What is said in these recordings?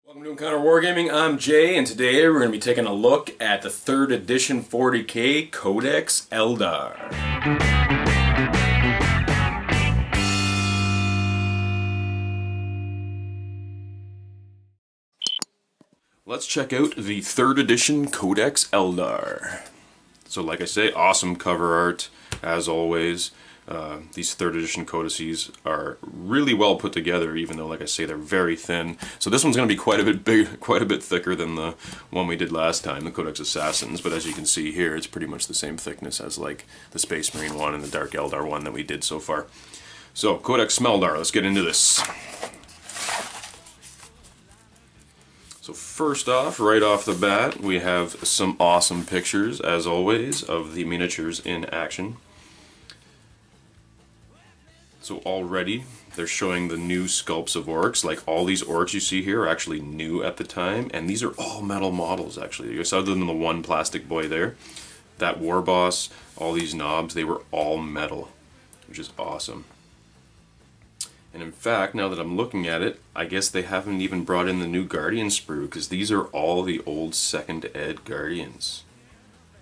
Welcome to Encounter Wargaming. I'm Jay, and today we're going to be taking a look at the 3rd edition 40k Codex Eldar. Let's check out the 3rd edition Codex Eldar. So like I say, awesome cover art, as always. These 3rd edition codices are really well put together, even though, like I say, they're very thin. So this one's going to be quite a bit big, quite a bit thicker than the one we did last time, the Codex Assassins. But as you can see here, it's pretty much the same thickness as like the Space Marine one and the Dark Eldar one that we did so far. So Codex Smeldar, let's get into this. So first off, right off the bat, we have some awesome pictures, as always, of the miniatures in action. So already, they're showing the new sculpts of orcs. Like, all these orcs you see here are actually new at the time, and these are all metal models, actually. I guess other than the one plastic boy there, that war boss, all these knobs, they were all metal, which is awesome. And in fact, now that I'm looking at it, I guess they haven't even brought in the new Guardian sprue, because these are all the old 2nd Ed Guardians.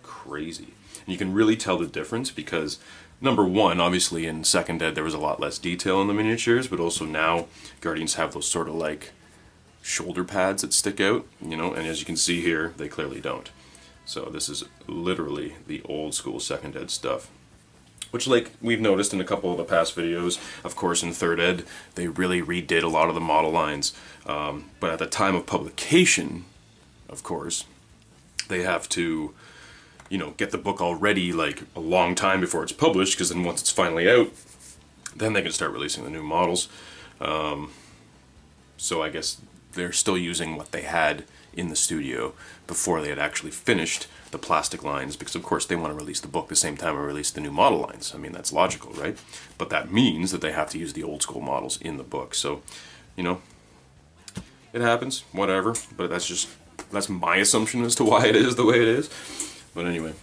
Crazy. And you can really tell the difference because, number one, obviously in 2nd Ed there was a lot less detail in the miniatures, but also now Guardians have those sort of like shoulder pads that stick out, you know, and as you can see here, they clearly don't. So this is literally the old school 2nd Ed stuff. Which, like we've noticed in a couple of the past videos, of course in 3rd Ed, they really redid a lot of the model lines. But at the time of publication, of course, they have to, you know, get the book all ready like a long time before it's published, because then once it's finally out, then they can start releasing the new models. So I guess they're still using what they had in the studio before they had actually finished the plastic lines, because of course they want to release the book the same time we release the new model lines. I mean, that's logical, right? But that means that they have to use the old school models in the book. So, you know, it happens, whatever, but that's my assumption as to why it is the way it is. But anyway,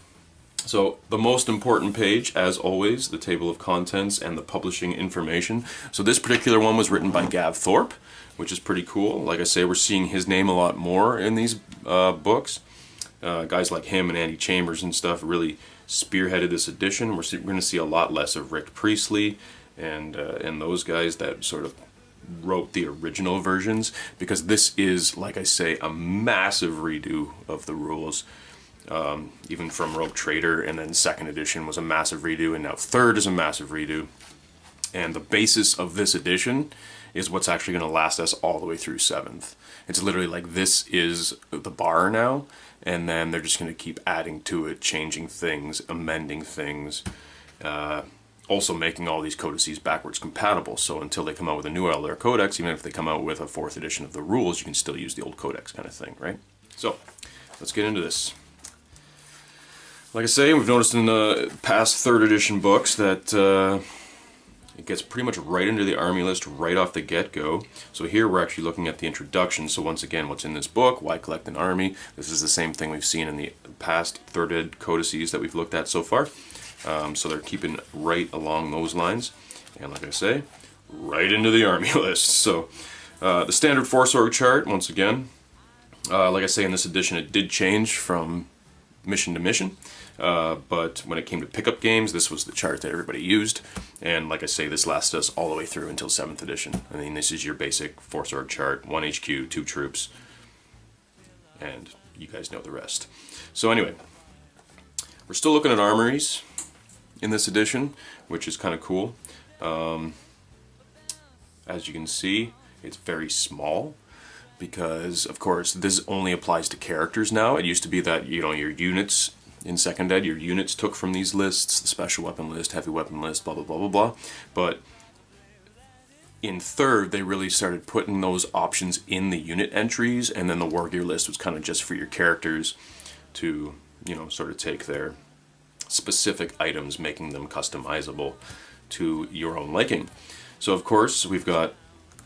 so the most important page, as always, the table of contents and the publishing information. So this particular one was written by Gav Thorpe, which is pretty cool. Like I say, we're seeing his name a lot more in these books. Guys like him and Andy Chambers and stuff really spearheaded this edition. We're going to see a lot less of Rick Priestley and those guys that sort of wrote the original versions, because this is, like I say, a massive redo of the rules. Even from Rogue Trader, and then 2nd edition was a massive redo, and now 3rd is a massive redo. And the basis of this edition is what's actually going to last us all the way through 7th. It's literally like this is the bar now, and then they're just going to keep adding to it, changing things, amending things, also making all these codices backwards compatible. So until they come out with a new Eldar Codex, even if they come out with a 4th edition of the rules, you can still use the old Codex kind of thing, right? So let's get into this. Like I say, we've noticed in the past 3rd edition books that it gets pretty much right into the army list right off the get-go. So here we're actually looking at the introduction. So once again, what's in this book? Why collect an army? This is the same thing we've seen in the past 3rd Ed codices that we've looked at so far. So they're keeping right along those lines. And like I say, right into the army list. So the standard force org chart, once again, like I say, in this edition it did change from mission to mission. But when it came to pickup games, this was the chart that everybody used, and like I say, this lasts us all the way through until 7th edition. I mean, this is your basic Force Org chart: 1 HQ, 2 troops, and you guys know the rest. So anyway, we're still looking at armories in this edition, which is kind of cool. As you can see, it's very small, because of course this only applies to characters now. It used to be that, you know, your units in 2nd Ed, your units took from these lists, the special weapon list, heavy weapon list, blah blah blah blah blah. But in 3rd, they really started putting those options in the unit entries, and then the war gear list was kind of just for your characters to, you know, sort of take their specific items, making them customizable to your own liking. So of course, we've got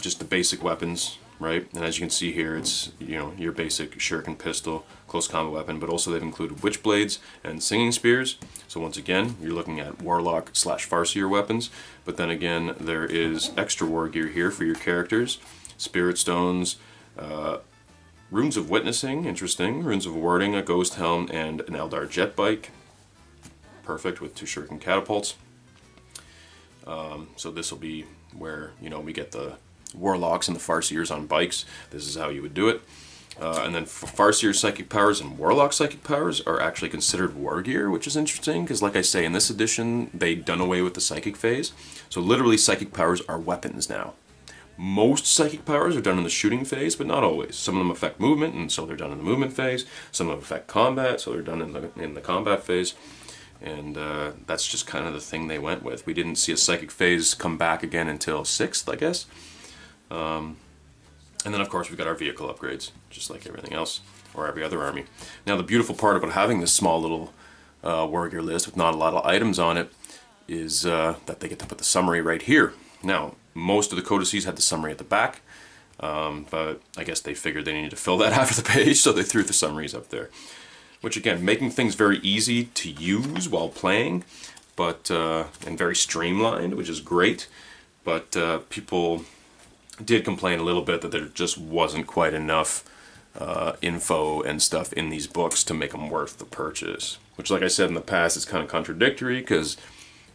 just the basic weapons, right? And as you can see here, it's, you know, your basic shuriken pistol, close combat weapon, but also they've included witchblades and singing spears. So once again, you're looking at warlock / farseer weapons, but then again, there is extra war gear here for your characters: spirit stones, Runes of Witnessing, interesting. Runes of Warding, a Ghost Helm, and an Eldar Jet Bike. Perfect with 2 Shuriken Catapults. So this will be where, you know, we get the Warlocks and the Farseers on bikes. This is how you would do it. And then Farseer Psychic Powers and Warlock Psychic Powers are actually considered war gear, which is interesting, because like I say, in this edition, they've done away with the Psychic phase. So literally, Psychic Powers are weapons now. Most Psychic Powers are done in the shooting phase, but not always. Some of them affect movement, and so they're done in the movement phase. Some of them affect combat, so they're done in the combat phase. And that's just kind of the thing they went with. We didn't see a Psychic phase come back again until 6th, I guess. And then, of course, we've got our vehicle upgrades, just like everything else, or every other army. Now, the beautiful part about having this small little war gear list with not a lot of items on it is that they get to put the summary right here. Now, most of the codices had the summary at the back, but I guess they figured they needed to fill that half of the page, so they threw the summaries up there. Which, again, making things very easy to use while playing, but and very streamlined, which is great. But people did complain a little bit that there just wasn't quite enough info and stuff in these books to make them worth the purchase. Which, like I said in the past, is kind of contradictory, because,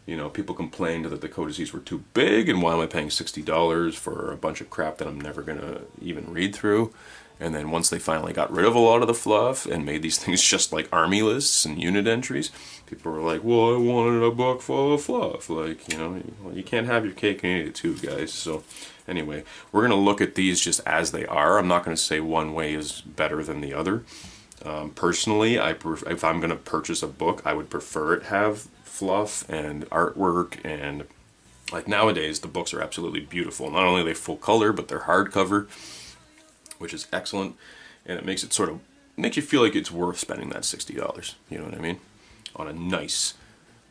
you know, people complained that the codices were too big, and why am I paying $60 for a bunch of crap that I'm never going to even read through? And then once they finally got rid of a lot of the fluff and made these things just like army lists and unit entries, people were like, well, I wanted a book full of fluff. Like, you know, you can't have your cake and eat it too, guys. So anyway, we're going to look at these just as they are. I'm not going to say one way is better than the other. Personally, if I'm going to purchase a book, I would prefer it have fluff and artwork, and like nowadays the books are absolutely beautiful. Not only are they full color, but they're hardcover, which is excellent, and it makes it makes you feel like it's worth spending that $60, you know what I mean, on a nice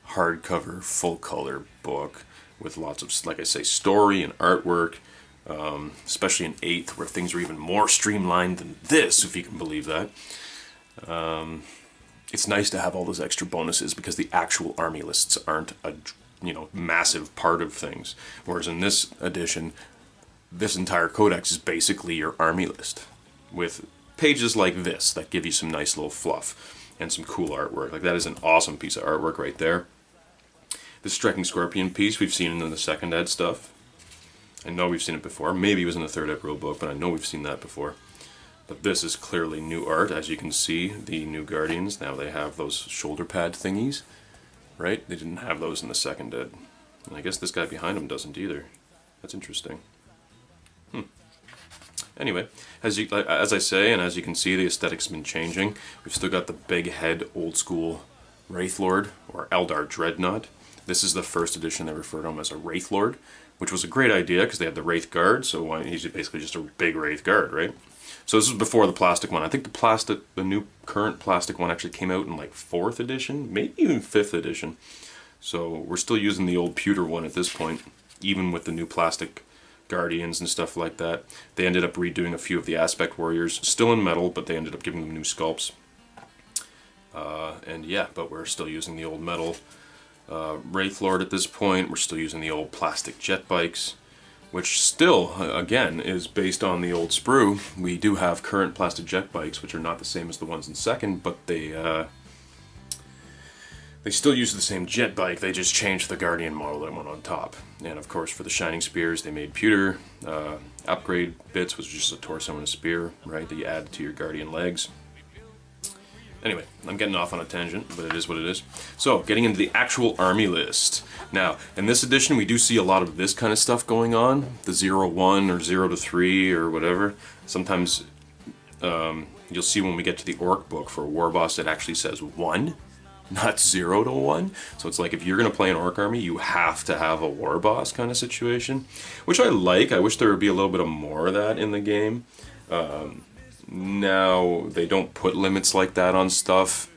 hardcover full color book with lots of, like I say, story and artwork, especially in 8th, where things are even more streamlined than this, if you can believe that. It's nice to have all those extra bonuses, because the actual army lists aren't a, you know, massive part of things, whereas in this edition, this entire codex is basically your army list, with pages like this that give you some nice little fluff and some cool artwork. Like, that is an awesome piece of artwork right there. This Striking Scorpion piece, we've seen it in the 2nd ed stuff. I know we've seen it before. Maybe it was in the 3rd ed rulebook, but I know we've seen that before. But this is clearly new art. As you can see, the new Guardians, now they have those shoulder pad thingies, right? They didn't have those in the 2nd ed. And I guess this guy behind him doesn't either. That's interesting. Anyway, as I say, and as you can see, the aesthetic's been changing. We've still got the big head, old school Wraith Lord, or Eldar Dreadnought. This is the 1st edition they refer to him as a Wraith Lord, which was a great idea, because they had the Wraith Guard, so he's basically just a big Wraith Guard, right? So this was before the plastic one. I think the new current plastic one actually came out in like 4th edition, maybe even 5th edition. So we're still using the old pewter one at this point, even with the new plastic Guardians and stuff like that. They ended up redoing a few of the Aspect Warriors, still in metal, but they ended up giving them new sculpts. And yeah, but we're still using the old metal Wraith Lord at this point. We're still using the old plastic jet bikes, which still, again, is based on the old sprue. We do have current plastic jet bikes, which are not the same as the ones in 2nd, but they still use the same jet bike, they just changed the Guardian model that went on top. And of course, for the Shining Spears, they made pewter. Upgrade bits was just a torso and a spear, right, that you add to your Guardian legs. Anyway, I'm getting off on a tangent, but it is what it is. So, getting into the actual army list. Now, in this edition, we do see a lot of this kind of stuff going on. The 0-1 or 0-3 or whatever. Sometimes you'll see when we get to the Orc book for a War Boss, it actually says 1. Not 0-1. So it's like, if you're going to play an Orc army, you have to have a War Boss kind of situation, which I like. I wish there would be a little bit of more of that in the game. Now, they don't put limits like that on stuff,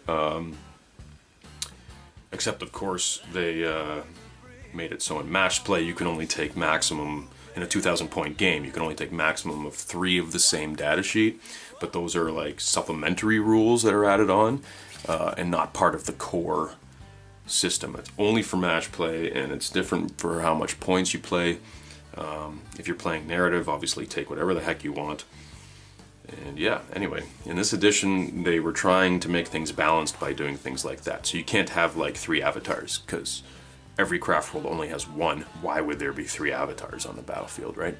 except, of course, they made it so in match play you can only take maximum, in a 2,000 point game, you can only take maximum of 3 of the same data sheet, but those are like supplementary rules that are added on. And not part of the core system. It's only for match play, and it's different for how much points you play. If you're playing narrative, obviously take whatever the heck you want. And yeah, anyway, in this edition, they were trying to make things balanced by doing things like that. So you can't have like 3 avatars, because every craft world only has 1. Why would there be 3 avatars on the battlefield, right?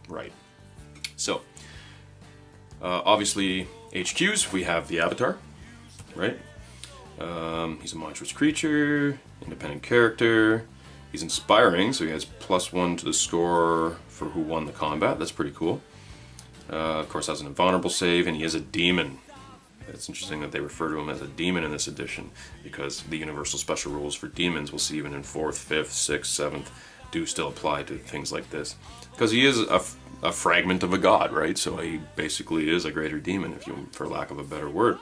Right. So, obviously, HQs, we have the avatar, right? He's a monstrous creature, independent character. He's inspiring, so he has +1 to the score for who won the combat. That's pretty cool. Of course, has an invulnerable save, and he is a demon. It's interesting that they refer to him as a demon in this edition, because the universal special rules for demons, we'll see even in 4th, 5th, 6th, 7th, do still apply to things like this. Because he is a fragment of a god, right? So he basically is a greater demon, if you, for lack of a better word.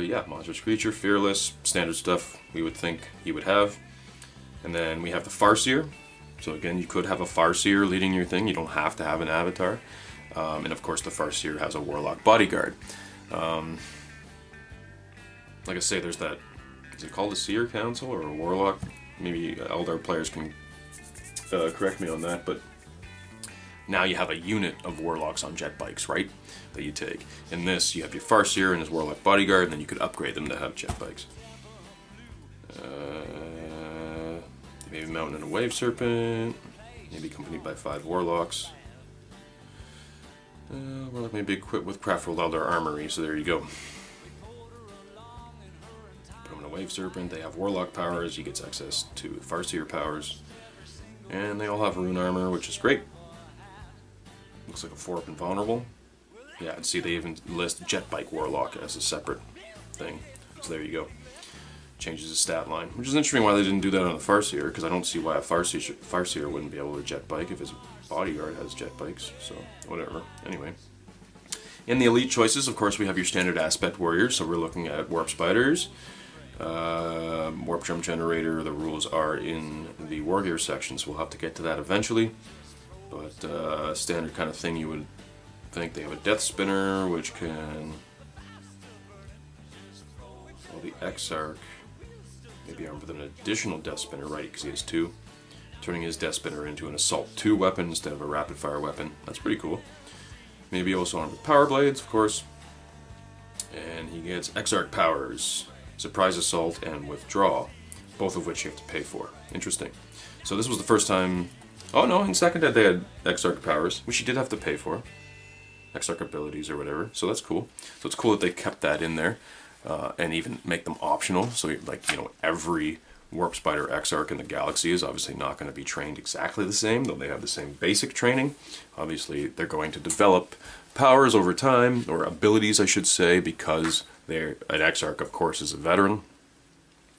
Yeah, monstrous creature, fearless, standard stuff we would think he would have. And then we have the Farseer. So again, you could have a Farseer leading your thing. You don't have to have an avatar. And of course, the Farseer has a Warlock bodyguard. Like I say, there's that, is it called a Seer Council or a Warlock? Maybe Eldar players can correct me on that, but now you have a unit of Warlocks on jet bikes, right? That you take. In this, you have your Farseer and his Warlock bodyguard, and then you could upgrade them to have jet bikes. Maybe Mountain and a Wave Serpent, maybe accompanied by 5 Warlocks. Warlock may be equipped with Craftworld Eldar Armory, so there you go. Put them in a Wave Serpent, they have Warlock powers, he gets access to Farseer powers. And they all have Rune Armor, which is great. Looks like a 4-up invulnerable. Yeah, and see they even list Jet Bike Warlock as a separate thing. So there you go. Changes the stat line. Which is interesting why they didn't do that on the Farseer, because I don't see why a Farseer wouldn't be able to jet bike if his bodyguard has jet bikes. So, whatever. Anyway. In the elite choices, of course, we have your standard aspect warriors. So we're looking at Warp Spiders, Warp Drum Generator. The rules are in the Wargear section, so we'll have to get to that eventually. But standard kind of thing you would think. They have a Death Spinner, which can... Well, the Exarch maybe armed with an additional Death Spinner, right, because he has 2. Turning his Death Spinner into an Assault 2 weapon instead of a Rapid Fire weapon. That's pretty cool. Maybe also armed with Power Blades, of course. And he gets Exarch powers, Surprise Assault, and Withdraw, both of which you have to pay for. Interesting. So this was the first time... Oh no, in second ed they had Exarch powers, which you did have to pay for. Exarch abilities or whatever, so that's cool. So it's cool that they kept that in there, and even make them optional. So like, you know, every Warp Spider Exarch in the galaxy is obviously not going to be trained exactly the same, though they have the same basic training. Obviously they're going to develop powers over time, or abilities I should say, because an Exarch of course is a veteran.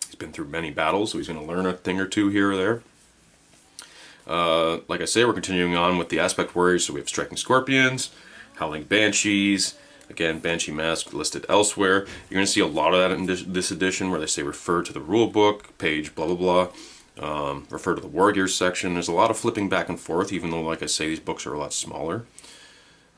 He's been through many battles, so he's going to learn a thing or two here or there. Like I say, we're continuing on with the Aspect Warriors, so we have Striking Scorpions, Howling Banshees, again, Banshee Mask listed elsewhere. You're going to see a lot of that in this edition, where they say refer to the rulebook, page blah blah blah, refer to the Wargear section. There's a lot of flipping back and forth, even though, like I say, these books are a lot smaller.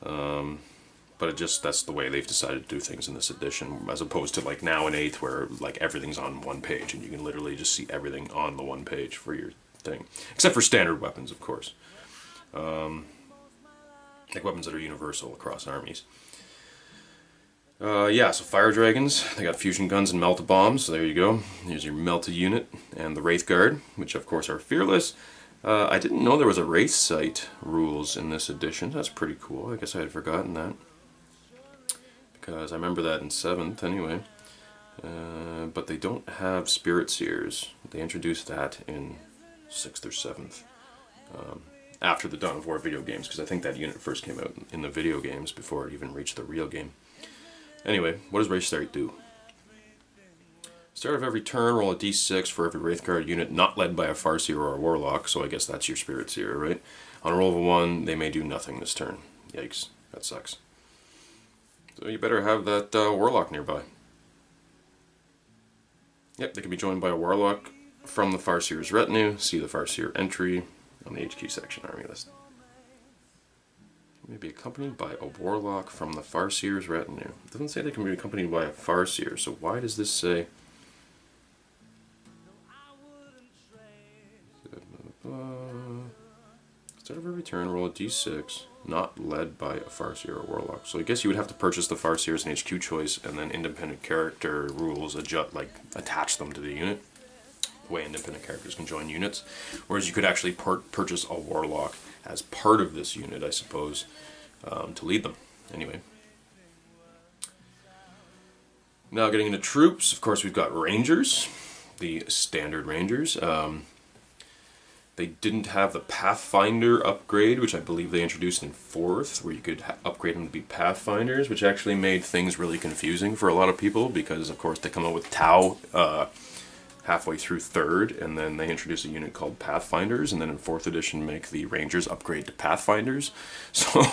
But that's the way they've decided to do things in this edition, as opposed to like now in 8th, where like everything's on one page, and you can literally just see everything on the one page for your thing. Except for standard weapons, of course. Like weapons that are universal across armies. Yeah, so Fire Dragons, they got fusion guns and melta bombs, so there you go. Here's your melta unit, and the Wraith Guard, which of course are fearless. I didn't know there was a Wraith Sight rules in this edition. That's pretty cool. I guess I had forgotten that, because I remember that in 7th anyway. But they don't have Spirit Seers. They introduced that in 6th or 7th. After the Dawn of War video games, because I think that unit first came out in the video games before it even reached the real game. Anyway, what does Wraith Sight do? Start of every turn, roll a d6 for every Wraith Guard unit not led by a Farseer or a Warlock, so I guess that's your Spirit Seer, right? On a roll of a 1, they may do nothing this turn. Yikes, that sucks. So you better have that Warlock nearby. Yep, they can be joined by a Warlock from the Farseer's retinue. See the Farseer entry on the HQ section army list. May be accompanied by a Warlock from the Farseer's retinue. It doesn't say they can be accompanied by a Farseer, so why does this say... Start of every turn, roll a d6. Not led by a Farseer or Warlock. So I guess you would have to purchase the Farseer as an HQ choice, and then independent character rules adjust, like attach them to the unit. The way independent characters can join units. Whereas you could actually purchase a Warlock as part of this unit, I suppose, to lead them. Anyway. Now getting into troops, of course we've got Rangers, the standard Rangers. They didn't have the Pathfinder upgrade, which I believe they introduced in 4th, where you could upgrade them to be Pathfinders, which actually made things really confusing for a lot of people, because of course they come out with Tau halfway through 3rd, and then they introduce a unit called Pathfinders, and then in 4th edition make the Rangers upgrade to Pathfinders. So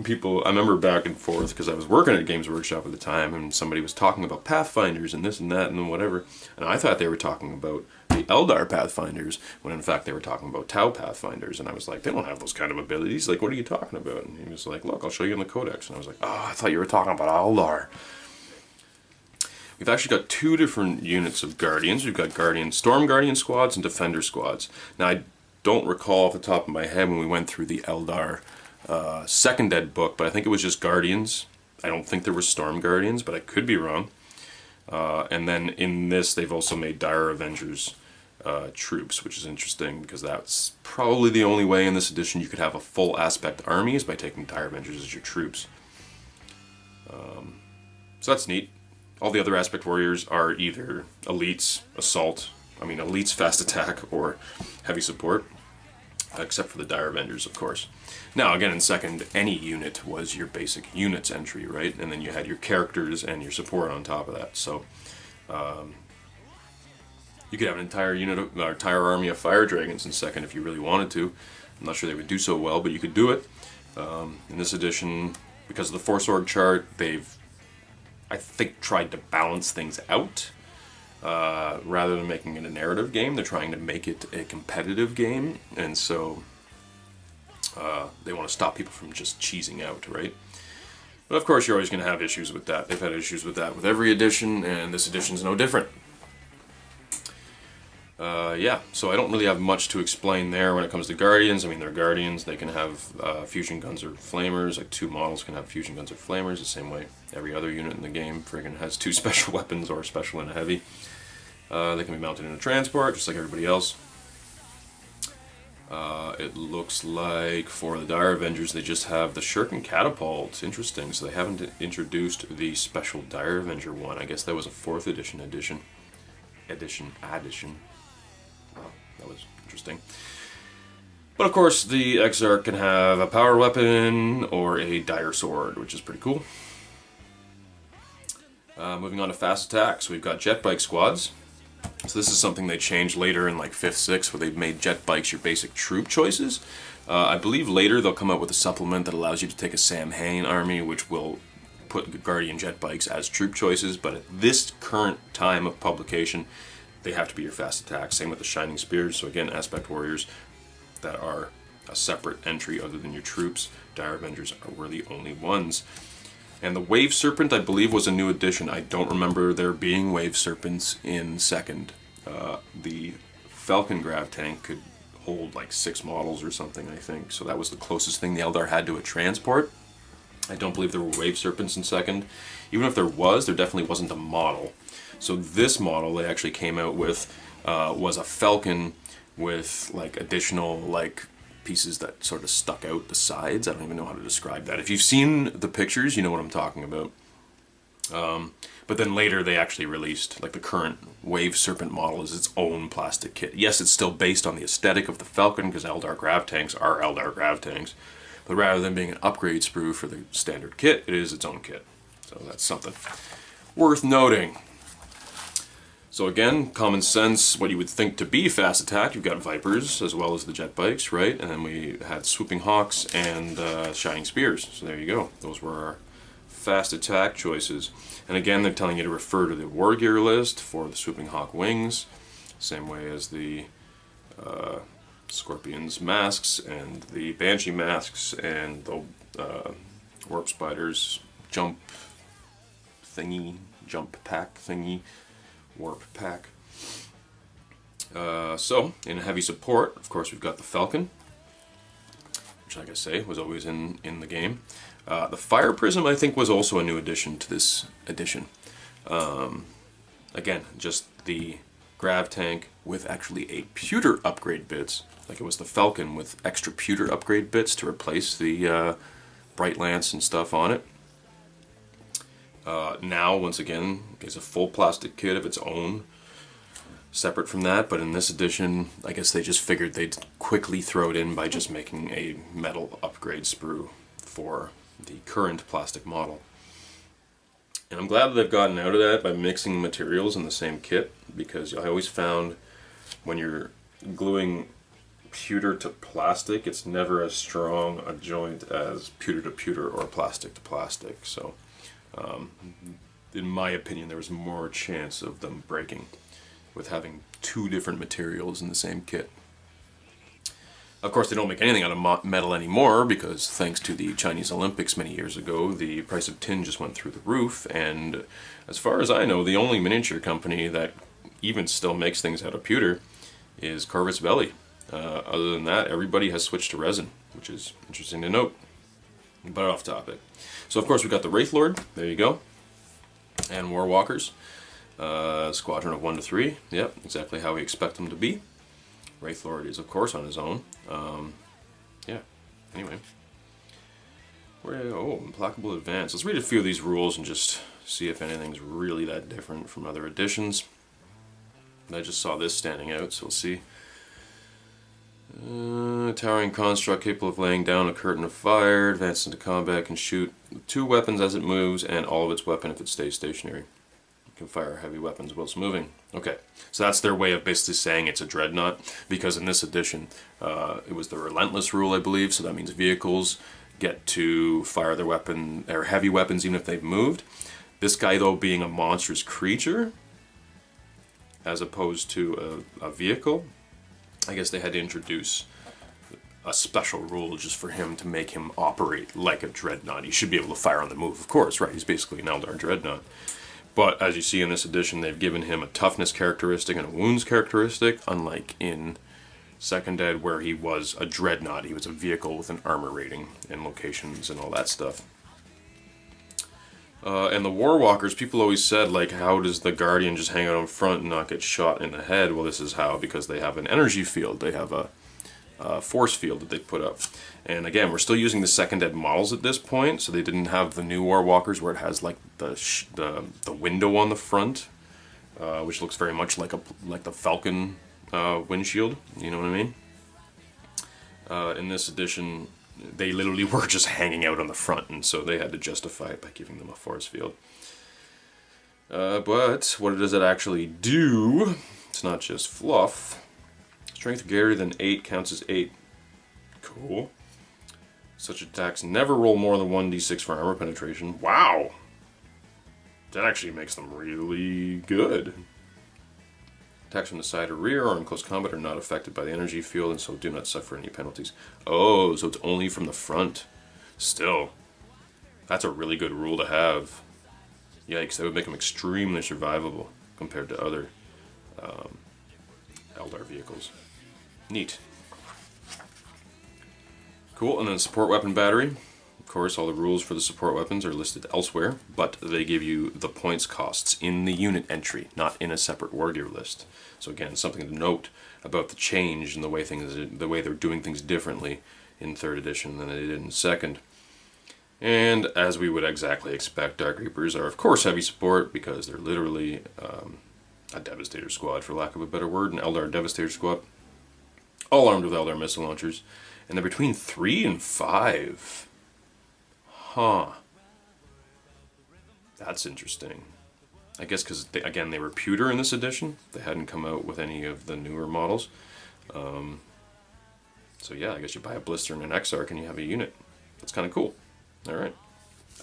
people, I remember back in 4th, because I was working at Games Workshop at the time, and somebody was talking about Pathfinders and this and that and whatever, and I thought they were talking about the Eldar Pathfinders, when in fact they were talking about Tau Pathfinders, and I was like, they don't have those kind of abilities, like what are you talking about? And he was like, look, I'll show you in the Codex, and I was like, oh, I thought you were talking about Eldar. We've actually got 2 different units of Guardians. We've got Storm Guardian squads and Defender squads. Now I don't recall off the top of my head when we went through the Eldar second Ed book, but I think it was just Guardians. I don't think there were Storm Guardians, but I could be wrong. And then in this they've also made Dire Avengers troops, which is interesting because that's probably the only way in this edition you could have a full aspect army is by taking Dire Avengers as your troops. So that's neat. All the other aspect warriors are either elites, elites fast attack, or heavy support, except for the Dire Avengers, of course. Now, again, in 2nd, any unit was your basic units entry, right? And then you had your characters and your support on top of that. So, you could have an entire entire army of fire dragons in 2nd if you really wanted to. I'm not sure they would do so well, but you could do it. In this edition, because of the Force Org chart, they've, I think, tried to balance things out. Rather than making it a narrative game, they're trying to make it a competitive game, and so they want to stop people from just cheesing out, right? But of course you're always going to have issues with that. They've had issues with that with every edition, and this edition's no different. Yeah, so I don't really have much to explain there when it comes to Guardians. I mean, they're Guardians. They can have fusion guns or flamers. Like 2 models can have fusion guns or flamers, the same way every other unit in the game friggin' has 2 special weapons, or a special and a heavy. They can be mounted in a transport, just like everybody else. It looks like for the Dire Avengers, they just have the Shuriken Catapult. Interesting, so they haven't introduced the special Dire Avenger one. I guess that was a 4th edition addition. Wow, that was interesting. But of course, the Exarch can have a power weapon or a dire sword, which is pretty cool. Moving on to fast attacks, we've got jet bike squads. So this is something they changed later in like 5th, 6th, where they've made jet bikes your basic troop choices. I believe later they'll come out with a supplement that allows you to take a Sam Hain army, which will put Guardian jet bikes as troop choices, but at this current time of publication, they have to be your fast attack. Same with the Shining Spears. So again, aspect warriors that are a separate entry other than your troops. Dire Avengers were the only ones. And the Wave Serpent, I believe, was a new addition. I don't remember there being Wave Serpents in 2nd. The Falcon Grav tank could hold like 6 models or something, I think. So that was the closest thing the Eldar had to a transport. I don't believe there were Wave Serpents in 2nd. Even if there was, there definitely wasn't a model. So this model they actually came out with was a Falcon with like additional like pieces that sort of stuck out the sides. I don't even know how to describe that. If you've seen the pictures, you know what I'm talking about. But then later they actually released, like the current Wave Serpent model is its own plastic kit. Yes, it's still based on the aesthetic of the Falcon, because Eldar Grav tanks are Eldar Grav tanks. But rather than being an upgrade sprue for the standard kit, it is its own kit. So that's something worth noting. So again, common sense, what you would think to be fast attack, you've got Vipers as well as the jet bikes, right? And then we had Swooping Hawks and Shining Spears. So there you go. Those were our fast attack choices. And again, they're telling you to refer to the war gear list for the Swooping Hawk wings, same way as the Scorpion's masks and the Banshee masks and the Warp Spiders jump pack thingy. Warp pack. So, in heavy support, of course, we've got the Falcon. which, like I say, was always in the game. The Fire Prism, I think, was also a new addition to this edition. Again, just the grav tank with actually a pewter upgrade bits, like it was the Falcon with extra pewter upgrade bits to replace the Bright Lance and stuff on it. Now, once again, is a full plastic kit of its own, separate from that, but in this edition, I guess they just figured they'd quickly throw it in by just making a metal upgrade sprue for the current plastic model. And I'm glad that they've gotten out of that by mixing materials in the same kit, because I always found when you're gluing pewter to plastic, it's never as strong a joint as pewter to pewter or plastic to plastic. So, in my opinion, there was more chance of them breaking with having two different materials in the same kit. Of course, they don't make anything out of metal anymore, because thanks to the Chinese Olympics many years ago, the price of tin just went through the roof, and as far as I know, the only miniature company that even still makes things out of pewter is Corvus Belli. Other than that, everybody has switched to resin, which is interesting to note. But off topic. So of course we got the Wraith Lord, there you go, and Warwalkers. Squadron of 1 to 3, yep, exactly how we expect them to be. Wraith Lord is of course on his own. Yeah, anyway. Implacable Advance. Let's read a few of these rules and just see if anything's really that different from other editions. I just saw this standing out, so we'll see. Towering construct capable of laying down a curtain of fire, advance into combat, can shoot 2 weapons as it moves, and all of its weapon if it stays stationary. It can fire heavy weapons whilst moving. Okay, so that's their way of basically saying it's a dreadnought, because in this edition it was the relentless rule, I believe, so that means vehicles get to fire their weapon, or heavy weapons, even if they've moved. This guy, though, being a monstrous creature as opposed to a vehicle, I guess they had to introduce a special rule just for him to make him operate like a dreadnought. He should be able to fire on the move, of course, right? He's basically an Eldar dreadnought. But as you see in this edition, they've given him a toughness characteristic and a wounds characteristic, unlike in Second Ed, where he was a dreadnought. He was a vehicle with an armor rating and locations and all that stuff. And the Warwalkers, people always said, like, how does the Guardian just hang out in front and not get shot in the head? Well, this is how, because they have an energy field. They have a force field that they put up. And again, we're still using the Second Ed models at this point, so they didn't have the new Warwalkers where it has like the window on the front, which looks very much like the Falcon windshield. You know what I mean? In this edition, they literally were just hanging out on the front, and so they had to justify it by giving them a force field. But what does it actually do? It's not just fluff. Strength greater than 8 counts as 8. Cool. Such attacks never roll more than 1d6 for armor penetration. Wow! That actually makes them really good. Attacks from the side or rear or in close combat are not affected by the energy field, and so do not suffer any penalties. Oh, so it's only from the front. Still, that's a really good rule to have. Yikes, that would make them extremely survivable compared to other Eldar vehicles. Neat. Cool, and then support weapon battery. Of course, all the rules for the support weapons are listed elsewhere, but they give you the points costs in the unit entry, not in a separate war gear list. So again, something to note about the change in the way they're doing things differently in 3rd edition than they did in 2nd. And as we would exactly expect, Dark Reapers are of course heavy support, because they're literally a Devastator squad, for lack of a better word, an Eldar Devastator squad, all armed with Eldar missile launchers, and they're between 3 and 5. Huh. That's interesting. I guess because, again, they were pewter in this edition. They hadn't come out with any of the newer models. So yeah, I guess you buy a blister and an Exarch and you have a unit. That's kind of cool. Alright.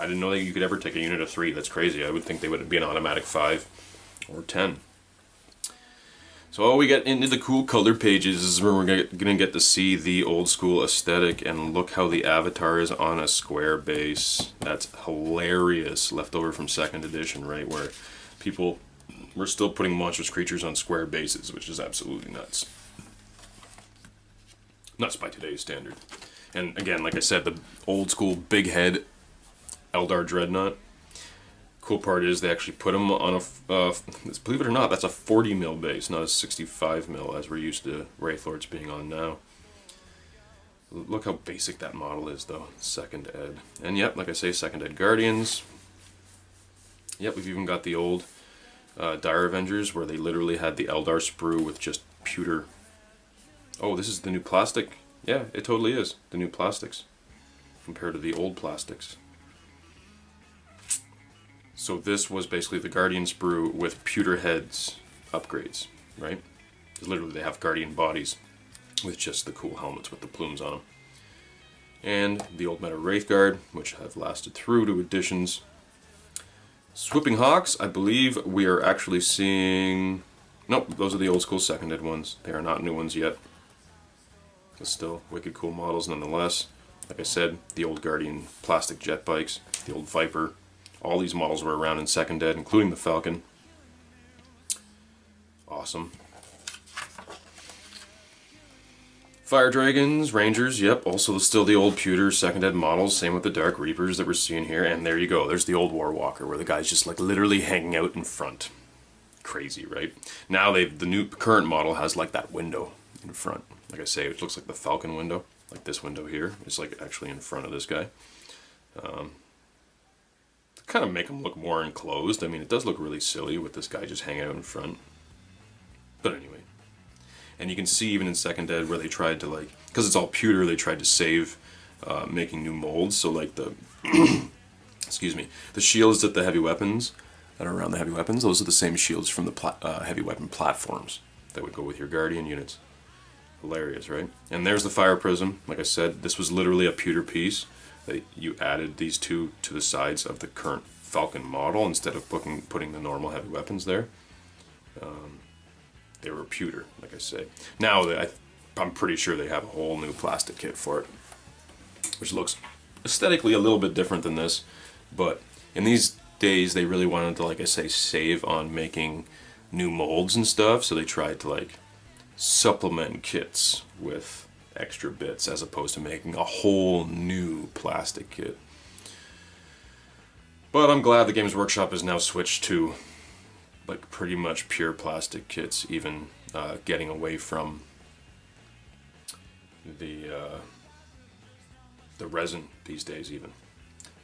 I didn't know that you could ever take a unit of 3. That's crazy. I would think they would be an automatic 5 or 10. So we get into the cool color pages. This is where we're going to get to see the old school aesthetic, and look how the avatar is on a square base. That's hilarious, left over from 2nd edition, right, where people were still putting monstrous creatures on square bases, which is absolutely nuts. Nuts by today's standard. And again, like I said, the old school big head Eldar Dreadnought. Cool part is they actually put them on a, believe it or not, that's a 40 mil base, not a 65 mil as we're used to Wraith Lords being on now. Look how basic that model is though, 2nd Ed. And yep, like I say, 2nd Ed Guardians. Yep, we've even got the old Dire Avengers where they literally had the Eldar sprue with just pewter. Oh, this is the new plastic. Yeah, it totally is. The new plastics compared to the old plastics. So this was basically the Guardian sprue with pewter heads upgrades, right? Because literally they have Guardian bodies with just the cool helmets with the plumes on them. And the old Meta Wraithguard, which have lasted through to editions. Swooping Hawks, I believe we are actually seeing... Nope, those are the old school 2nd Ed ones. They are not new ones yet. But still, wicked cool models nonetheless. Like I said, the old Guardian plastic jet bikes, the old Viper. All these models were around in 2nd Ed, including the Falcon. Awesome. Fire Dragons, Rangers, yep, also still the old pewter 2nd Ed models, same with the Dark Reapers that we're seeing here, and there you go, there's the old Warwalker, where the guy's just like literally hanging out in front. Crazy, right? Now the new current model has like that window in front. Like I say, it looks like the Falcon window, like this window here, it's like actually in front of this guy. To kind of make him look more enclosed, I mean, it does look really silly with this guy just hanging out in front. But anyway. And you can see even in 2nd Ed where they tried to, like, because it's all pewter, they tried to save making new molds. So like the, excuse me, the shields that the heavy weapons, that are around the heavy weapons, those are the same shields from the heavy weapon platforms that would go with your Guardian units. Hilarious, right? And there's the Fire Prism. Like I said, this was literally a pewter piece that you added these two to the sides of the current Falcon model instead of putting the normal heavy weapons there. They were pewter, like I say. Now, I'm pretty sure they have a whole new plastic kit for it, which looks aesthetically a little bit different than this, but in these days they really wanted to, like I say, save on making new molds and stuff, so they tried to like supplement kits with extra bits as opposed to making a whole new plastic kit. But I'm glad the Games Workshop has now switched to like pretty much pure plastic kits, even getting away from the resin these days, even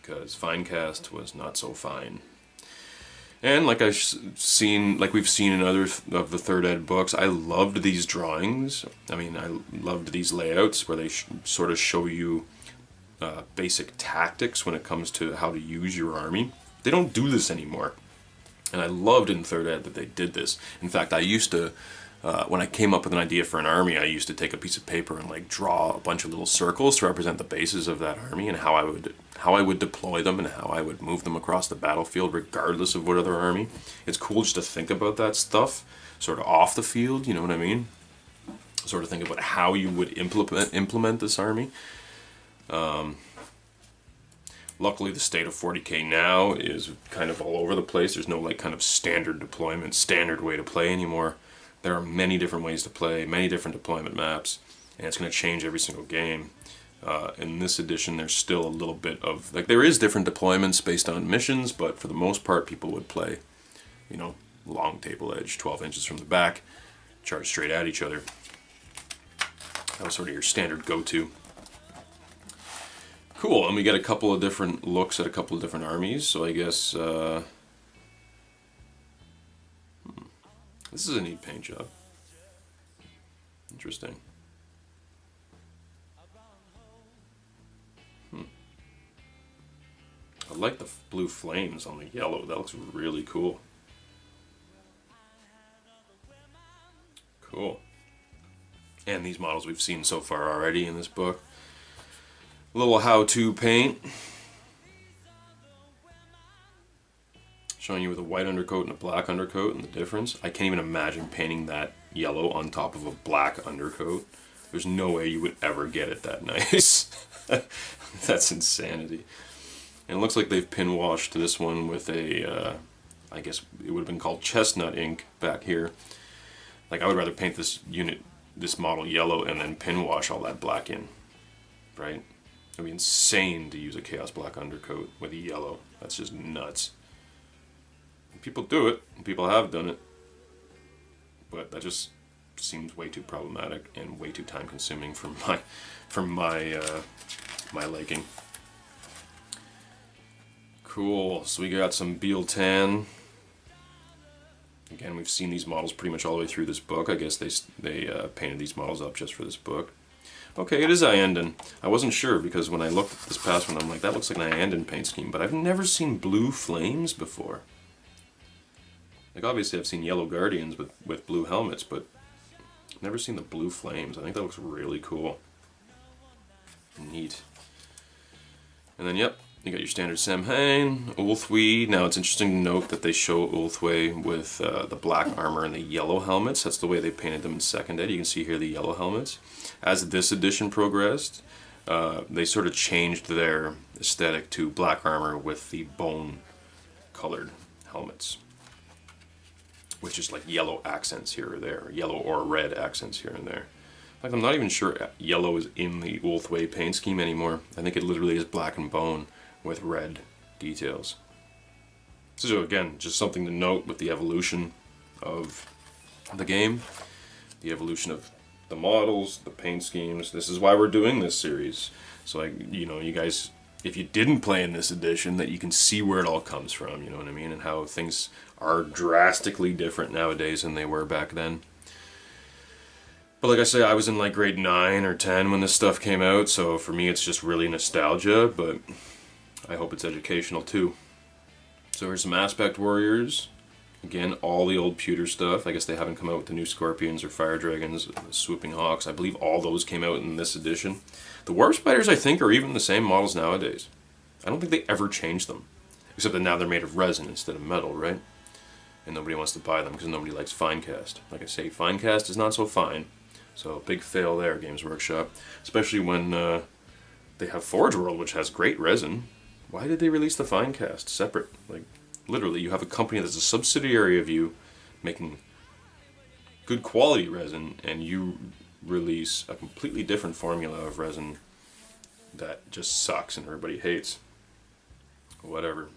because fine cast was not so fine. And like we've seen in other of the 3rd Ed books, I loved these drawings. I mean, I loved these layouts where they sort of show you basic tactics when it comes to how to use your army. They don't do this anymore. And I loved in 3rd Ed that they did this. In fact, I used to, when I came up with an idea for an army, I used to take a piece of paper and like draw a bunch of little circles to represent the bases of that army and how I would deploy them and how I would move them across the battlefield regardless of what other army. It's cool just to think about that stuff sort of off the field, you know what I mean? Sort of think about how you would implement this army. Luckily, the state of 40k now is kind of all over the place. There's no like kind of standard deployment, standard way to play anymore. There are many different ways to play, many different deployment maps, and it's going to change every single game. In this edition, there's still a little bit of, like, there is different deployments based on missions, but for the most part, people would play, you know, long table edge, 12 inches from the back, charge straight at each other. That was sort of your standard go-to. Cool, and we get a couple of different looks at a couple of different armies, so I guess this is a neat paint job. Interesting. I like the blue flames on the yellow, that looks really cool. Cool. And these models we've seen so far already in this book. A little how-to paint. Showing you with a white undercoat and a black undercoat and the difference. I can't even imagine painting that yellow on top of a black undercoat. There's no way you would ever get it that nice. That's insanity. And it looks like they've pin washed this one with a, I guess it would have been called chestnut ink back here. Like, I would rather paint this model yellow and then pin wash all that black in. right? It'd be insane to use a Chaos Black undercoat with a yellow. That's just nuts. People do it, and people have done it, but that just seems way too problematic and way too time consuming for my liking. Cool, so we got some Beal Tan. Again, we've seen these models pretty much all the way through this book. I guess they painted these models up just for this book. Okay, it is Aeldari. I wasn't sure because when I looked at this past one, I'm like, that looks like an Aeldari paint scheme, but I've never seen blue flames before. Like, obviously I've seen yellow guardians with blue helmets, but I've never seen the blue flames. I think that looks really cool. Neat. And then, yep, you got your standard Samhain, Ulthwe. Now it's interesting to note that they show Ulthwe with the black armor and the yellow helmets. That's the way they painted them in 2nd ed. You can see here the yellow helmets. As this edition progressed, they sort of changed their aesthetic to black armor with the bone-colored helmets, with just like yellow accents here or there, or yellow or red accents here and there. Like, I'm not even sure yellow is in the Ulthwe paint scheme anymore. I think it literally is black and bone with red details. So again, just something to note with the evolution of the game, the evolution of the models, the paint schemes. This is why we're doing this series. So, like, you know, you guys, if you didn't play in this edition, that you can see where it all comes from, you know what I mean, and how things are drastically different nowadays than they were back then. But like I say, I was in like grade 9 or 10 when this stuff came out, so for me it's just really nostalgia, but I hope it's educational too. So here's some Aspect Warriors. Again, all the old pewter stuff. I guess they haven't come out with the new Scorpions or Fire Dragons, the Swooping Hawks. I believe all those came out in this edition. The Warp Spiders, I think, are even the same models nowadays. I don't think they ever changed them. Except that now they're made of resin instead of metal, right? And nobody wants to buy them because nobody likes Finecast. Like I say, Finecast is not so fine. So big fail there, Games Workshop. Especially when they have Forge World, which has great resin. Why did they release the Finecast separate? Like, literally, you have a company that's a subsidiary of you making good quality resin, and you release a completely different formula of resin that just sucks and everybody hates. Whatever.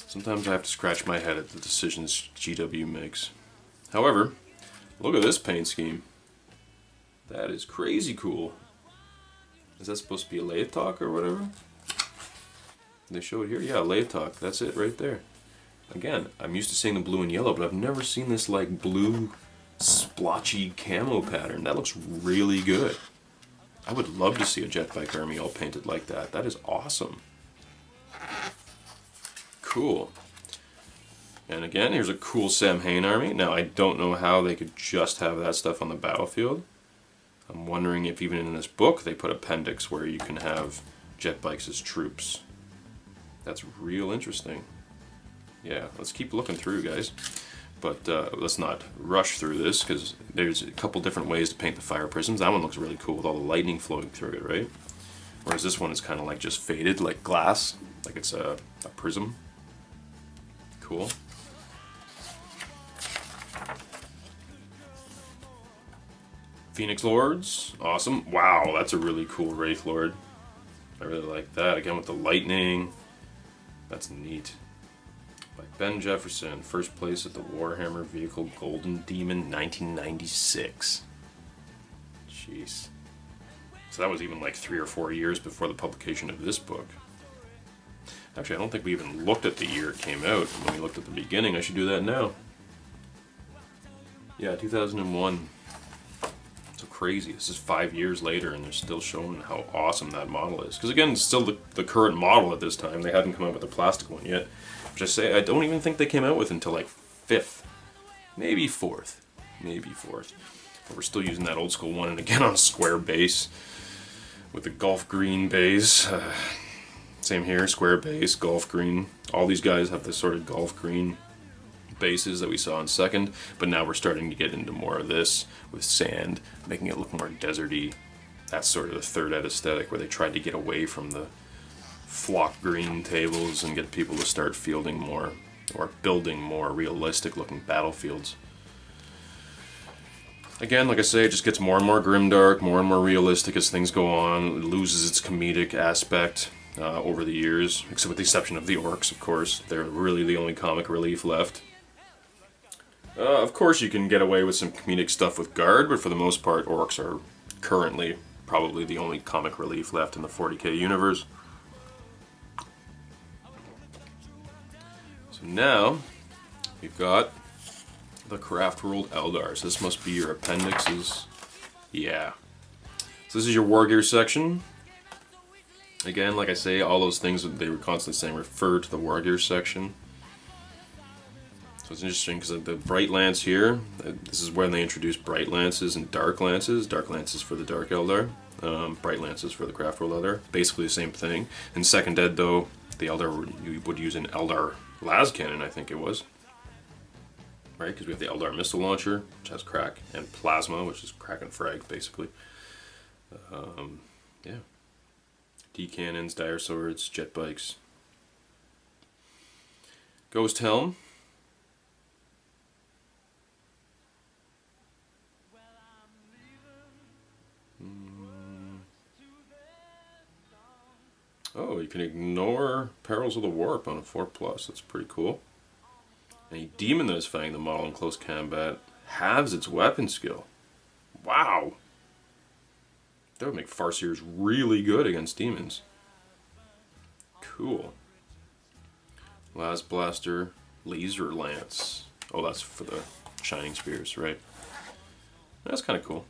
Sometimes I have to scratch my head at the decisions GW makes. However, look at this paint scheme. That is crazy cool. Is that supposed to be a Laetok or whatever? They show it here? Yeah, Laetok. That's it right there. Again, I'm used to seeing the blue and yellow, but I've never seen this like blue splotchy camo pattern. That looks really good. I would love to see a Jetbike army all painted like that. That is awesome. Cool. And again, here's a cool Samhain army. Now, I don't know how they could just have that stuff on the battlefield. I'm wondering if even in this book they put appendix where you can have Jetbikes as troops. That's real interesting. Yeah, let's keep looking through, guys. But let's not rush through this, because there's a couple different ways to paint the fire prisms. That one looks really cool with all the lightning flowing through it, right? Whereas this one is kind of like just faded, like glass, like it's a prism. Cool. Phoenix Lords, awesome. Wow, that's a really cool Wraith Lord. I really like that. Again with the lightning. That's neat. By Ben Jefferson, first place at the Warhammer Vehicle Golden Demon 1996. Jeez. So that was even like 3 or 4 years before the publication of this book. Actually, I don't think we even looked at the year it came out. When we looked at the beginning, I should do that now. Yeah, 2001. So crazy. This is 5 years later, and they're still showing how awesome that model is. Because again, it's still the current model at this time. They hadn't come out with a plastic one yet. Which I say, I don't even think they came out with until like 5th. Maybe 4th. Maybe 4th. But we're still using that old school one, and again on a square base. With the Gulf Green base. Same here, square base, Gulf Green. All these guys have this sort of Gulf Green bases that we saw in 2nd, but now we're starting to get into more of this with sand, making it look more deserty. That's sort of the 3rd ed aesthetic, where they tried to get away from the flock green tables and get people to start fielding more, or building more realistic looking battlefields. Again, like I say, it just gets more and more grimdark, more and more realistic as things go on. It loses its comedic aspect over the years, except with the exception of the orcs, of course. They're really the only comic relief left. Of course, you can get away with some comedic stuff with Guard, but for the most part, orcs are currently probably the only comic relief left in the 40k universe. So now, we've got the Craftworld Eldar. So this must be your appendixes. Yeah. So this is your war gear section. Again, like I say, all those things that they were constantly saying refer to the war gear section. So it's interesting because the bright lance here, this is when they introduced bright lances and dark lances. Dark lances for the Dark Eldar, bright lances for the Craftworld Eldar. Basically the same thing. In Second Ed though, the Eldar would use an Eldar las cannon, I think it was. Right, because we have the Eldar missile launcher, which has crack, and plasma, which is crack and frag, basically. Yeah. D-cannons, dire swords, jet bikes. Ghost helm. Oh, you can ignore Perils of the Warp on a 4+. That's pretty cool. A demon that is fighting the model in close combat halves its weapon skill. Wow! That would make Farseers really good against demons. Cool. Las Blaster, Laser Lance. Oh, that's for the Shining Spears, right? That's kind of cool.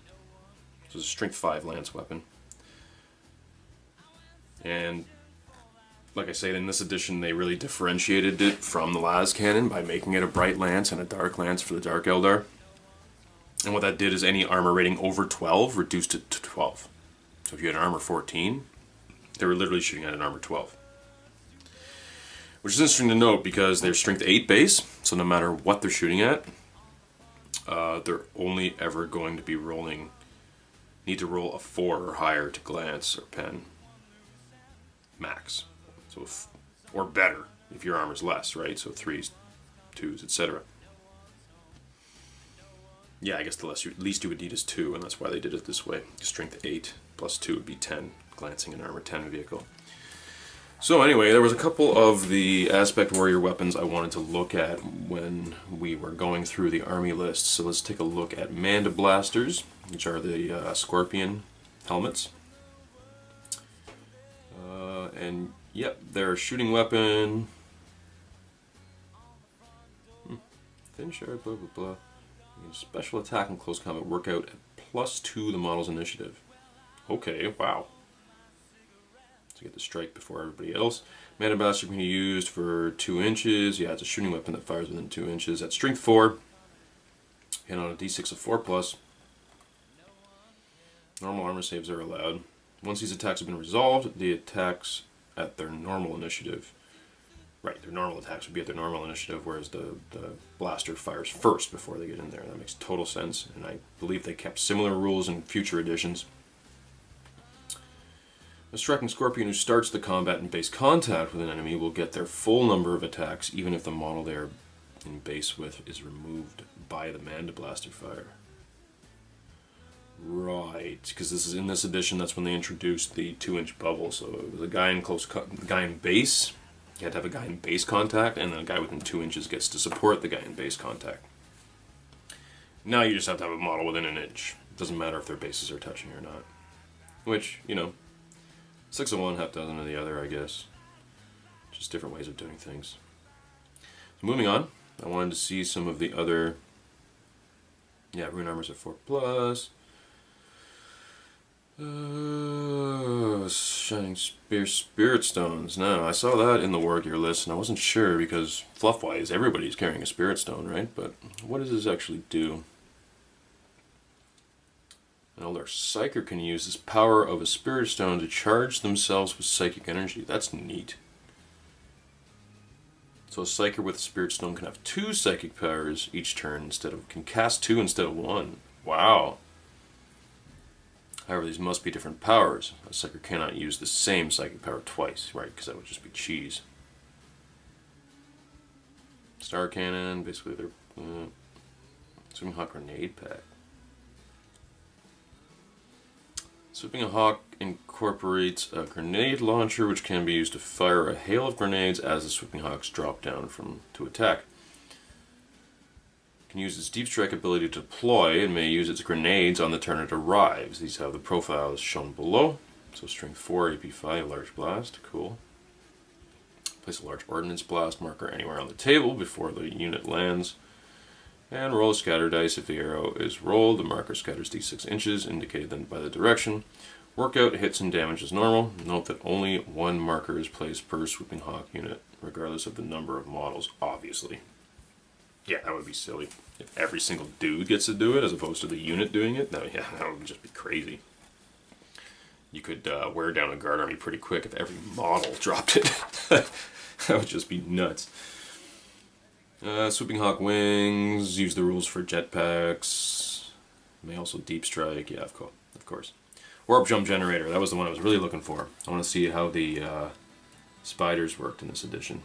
So it's a Strength 5 Lance weapon. And like I say, in this edition they really differentiated it from the las cannon by making it a bright lance and a dark lance for the Dark Eldar. And what that did is any armor rating over 12 reduced it to 12. So if you had an armor 14, they were literally shooting at an armor 12. Which is interesting to note because they're strength 8 base, so no matter what they're shooting at, they're only ever going to be need to roll a 4 or higher to glance or pen. Max. So or better if your armor's less, right? So 3s, 2s, etc. Yeah, I guess the least you would need is 2, and that's why they did it this way. Strength 8 plus 2 would be 10, glancing an armor 10 vehicle. So anyway, there was a couple of the Aspect Warrior weapons I wanted to look at when we were going through the army list. So let's take a look at Manda Blasters, which are the Scorpion helmets. And yep, they're a shooting weapon. Thin shard, blah blah blah. Special attack and close combat workout at +2 the model's initiative. Okay, wow. To get the strike before everybody else. Manda Blaster can be used for 2 inches. Yeah, it's a shooting weapon that fires within 2 inches. At strength 4. And on a d6 of 4+. Normal armor saves are allowed. Once these attacks have been resolved, the attacks at their normal initiative. Right, their normal attacks would be at their normal initiative, whereas the blaster fires first before they get in there. That makes total sense, and I believe they kept similar rules in future editions. A striking Scorpion who starts the combat in base contact with an enemy will get their full number of attacks, even if the model they are in base with is removed by the Manda Blaster fire. Right, because this is in this edition. That's when they introduced the 2-inch bubble. So it was a guy in base. You had to have a guy in base contact, and then a guy within 2 inches gets to support the guy in base contact. Now you just have to have a model within an inch. It doesn't matter if their bases are touching or not. Which, you know, 6 of one, half dozen of the other, I guess. Just different ways of doing things. So moving on, I wanted to see some of the other. Yeah, rune armors are 4+. Shining Spear Spirit Stones. Now, I saw that in the war gear list, and I wasn't sure because fluff-wise, everybody's carrying a Spirit Stone, right? But what does this actually do? An Eldar Psyker can use this power of a Spirit Stone to charge themselves with psychic energy. That's neat. So a Psyker with a Spirit Stone can have 2 psychic powers each turn can cast 2 instead of 1. Wow. However, these must be different powers. A Psyker cannot use the same psychic power twice, right? Because that would just be cheese. Star Cannon, basically they're Swing Hawk Grenade Pack. Swooping Hawk incorporates a grenade launcher which can be used to fire a hail of grenades as the Swooping Hawks drop down to attack. It can use its deep strike ability to deploy and may use its grenades on the turn it arrives. These have the profiles shown below. So strength 4, AP 5, large blast, cool. Place a large ordnance blast marker anywhere on the table before the unit lands. And roll a scatter dice. If the arrow is rolled, the marker scatters d6 inches, indicated then by the direction. Workout hits and damage is normal. Note that only one marker is placed per Swooping Hawk unit, regardless of the number of models, obviously. Yeah, that would be silly. If every single dude gets to do it, as opposed to the unit doing it, that would just be crazy. You could wear down a guard army pretty quick if every model dropped it. That would just be nuts. Swooping Hawk wings, use the rules for jetpacks. May also deep strike, yeah, of course. Warp jump generator, that was the one I was really looking for. I want to see how the spiders worked in this edition.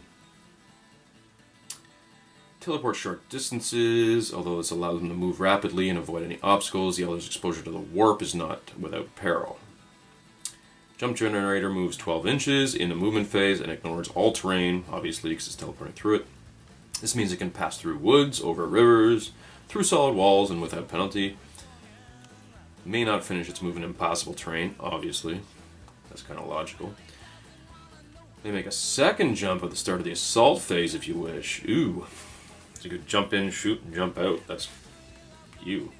Teleport short distances, although this allows them to move rapidly and avoid any obstacles. The Eldar's exposure to the warp is not without peril. Jump generator moves 12 inches in the movement phase and ignores all terrain, obviously because it's teleporting through it. This means it can pass through woods, over rivers, through solid walls, and without penalty. May not finish its move in impassable terrain, obviously. That's kind of logical. May make a second jump at the start of the assault phase if you wish. Ooh. So you could jump in, shoot, and jump out. That's you.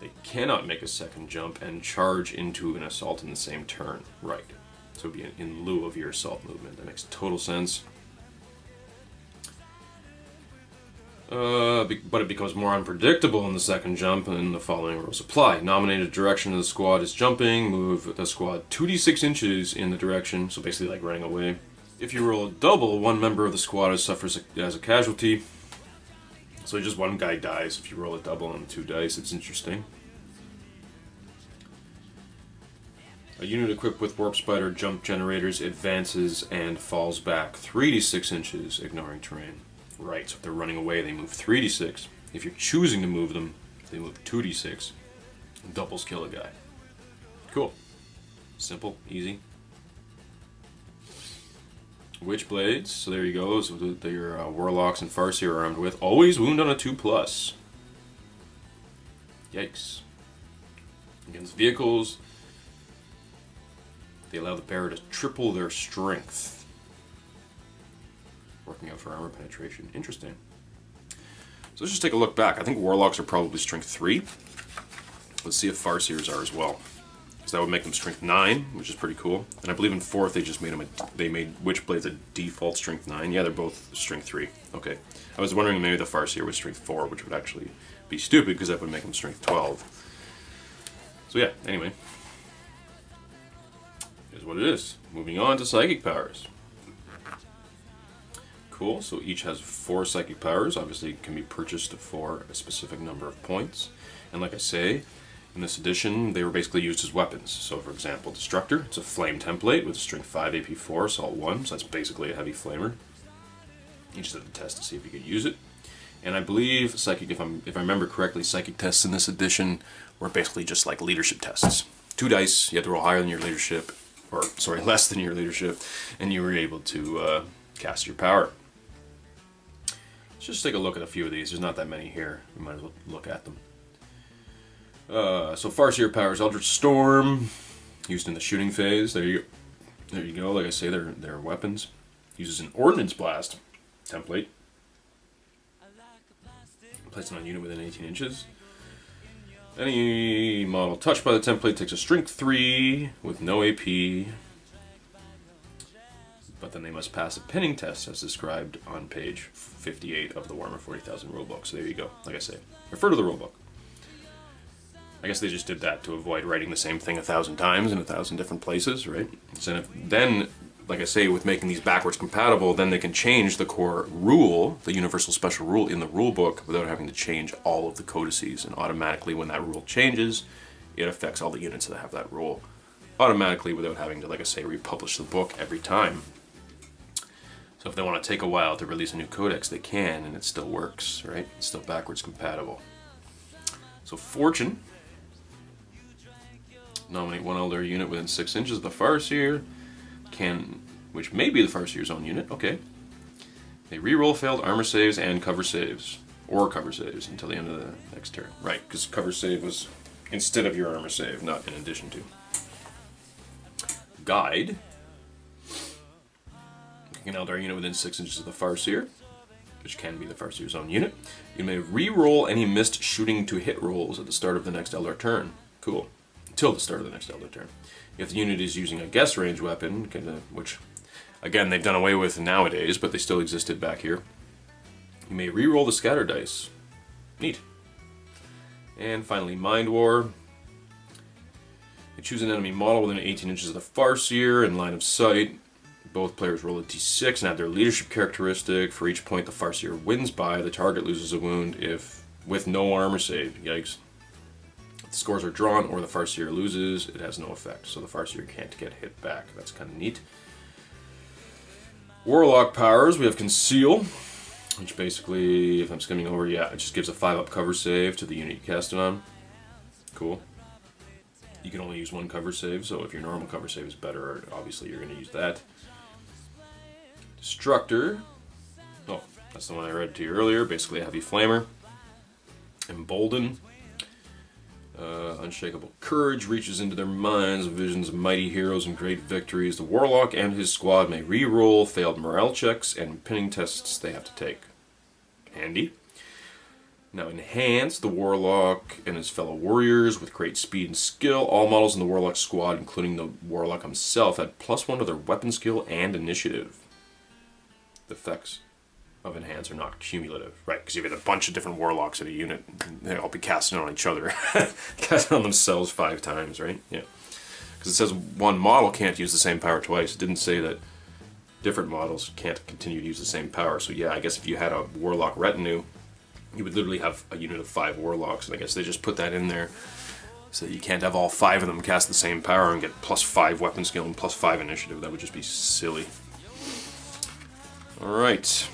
They cannot make a second jump and charge into an assault in the same turn. Right. So it would be in lieu of your assault movement. That makes total sense. But it becomes more unpredictable in the second jump, and the following rules apply. Nominated direction of the squad is jumping. Move the squad 2d6 inches in the direction, so basically like running away. If you roll a double, one member of the squad suffers as a casualty. So just one guy dies if you roll a double on 2 dice. It's interesting. A unit equipped with Warp Spider jump generators advances and falls back 3d6 inches, ignoring terrain. Right, so if they're running away, they move 3d6. If you're choosing to move them, they move 2d6. Doubles kill a guy. Cool. Simple, easy. Witchblades, so there you go. So your Warlocks and Farseer are armed with. Always wound on a 2+. Yikes. Against vehicles, they allow the bearer to triple their strength. Working out for armor penetration. Interesting. So let's just take a look back. I think Warlocks are probably strength 3. Let's see if Farseers are as well. Because that would make them strength 9, which is pretty cool. And I believe in 4th they just made them they made Witchblades a default strength 9. Yeah, they're both strength 3. Okay. I was wondering maybe the Farseer was strength 4, which would actually be stupid because that would make them strength 12. So yeah, anyway. Here's what it is. Moving on to psychic powers. Cool, so each has 4 psychic powers. Obviously can be purchased for a specific number of points. And like I say, in this edition, they were basically used as weapons. So for example, Destructor, it's a flame template with a strength 5, AP 4, assault 1, so that's basically a heavy flamer. You just have to test to see if you could use it. And I believe Psychic, if I remember correctly, Psychic tests in this edition were basically just like leadership tests. 2 dice, you had to roll higher than your leadership, or sorry, less than your leadership, and you were able to cast your power. Let's just take a look at a few of these. There's not that many here. We might as well look at them. So Farseer powers Eldritch Storm, used in the shooting phase. There you go. Like I say, they're weapons. Uses an Ordnance Blast template. Placed it on a unit within 18 inches. Any model touched by the template takes a strength 3 with no AP. But then they must pass a pinning test as described on page 58 of the Warhammer 40,000 rulebook. So there you go. Like I say, refer to the rulebook. I guess they just did that to avoid writing the same thing 1,000 times in 1,000 different places, right? So then, like I say, with making these backwards compatible, then they can change the core rule, the universal special rule in the rulebook, without having to change all of the codices. And automatically, when that rule changes, it affects all the units that have that rule automatically without having to, like I say, republish the book every time. So if they want to take a while to release a new codex, they can, and it still works, right? It's still backwards compatible. So Fortune. Nominate one Eldar unit within 6 inches of the Farseer. Which may be the Farseer's own unit. Okay. They reroll failed armor saves and cover saves. Or cover saves until the end of the next turn. Right, because cover save was instead of your armor save, not in addition to. Guide. An Eldar unit within 6 inches of the Farseer, which can be the Farseer's own unit. You may re-roll any missed shooting to hit rolls at the start of the next Eldar turn. Cool. Until the start of the next Eldar turn. If the unit is using a guess range weapon, which, again, they've done away with nowadays, but they still existed back here, you may re-roll the scatter dice. Neat. And finally, Mind War. You choose an enemy model within 18 inches of the Farseer in line of sight. Both players roll a d6 and add their leadership characteristic. For each point the Farseer wins by, the target loses a wound with no armor save. Yikes. If the scores are drawn or the Farseer loses, it has no effect. So the Farseer can't get hit back. That's kind of neat. Warlock powers, we have Conceal, which basically, if I'm skimming over, yeah, it just gives a 5-up cover save to the unit you cast it on. Cool. You can only use one cover save, so if your normal cover save is better, obviously you're going to use that. Destructor. Oh, that's the one I read to you earlier. Basically a heavy flamer. Embolden. Unshakable courage reaches into their minds, visions of mighty heroes and great victories. The Warlock and his squad may re-roll failed morale checks and pinning tests they have to take. Handy. Now enhance the Warlock and his fellow warriors with great speed and skill. All models in the Warlock squad, including the Warlock himself, add +1 to their weapon skill and initiative. The effects of enhance are not cumulative, right? Because you have a bunch of different Warlocks in a unit, they all be casting on each other, casting on themselves 5 times, right? Yeah. Because it says one model can't use the same power twice. It didn't say that different models can't continue to use the same power. So yeah, I guess if you had a Warlock retinue, you would literally have a unit of 5 Warlocks, and I guess they just put that in there so that you can't have all 5 of them cast the same power and get +5 weapon skill and +5 initiative. That would just be silly. Alright.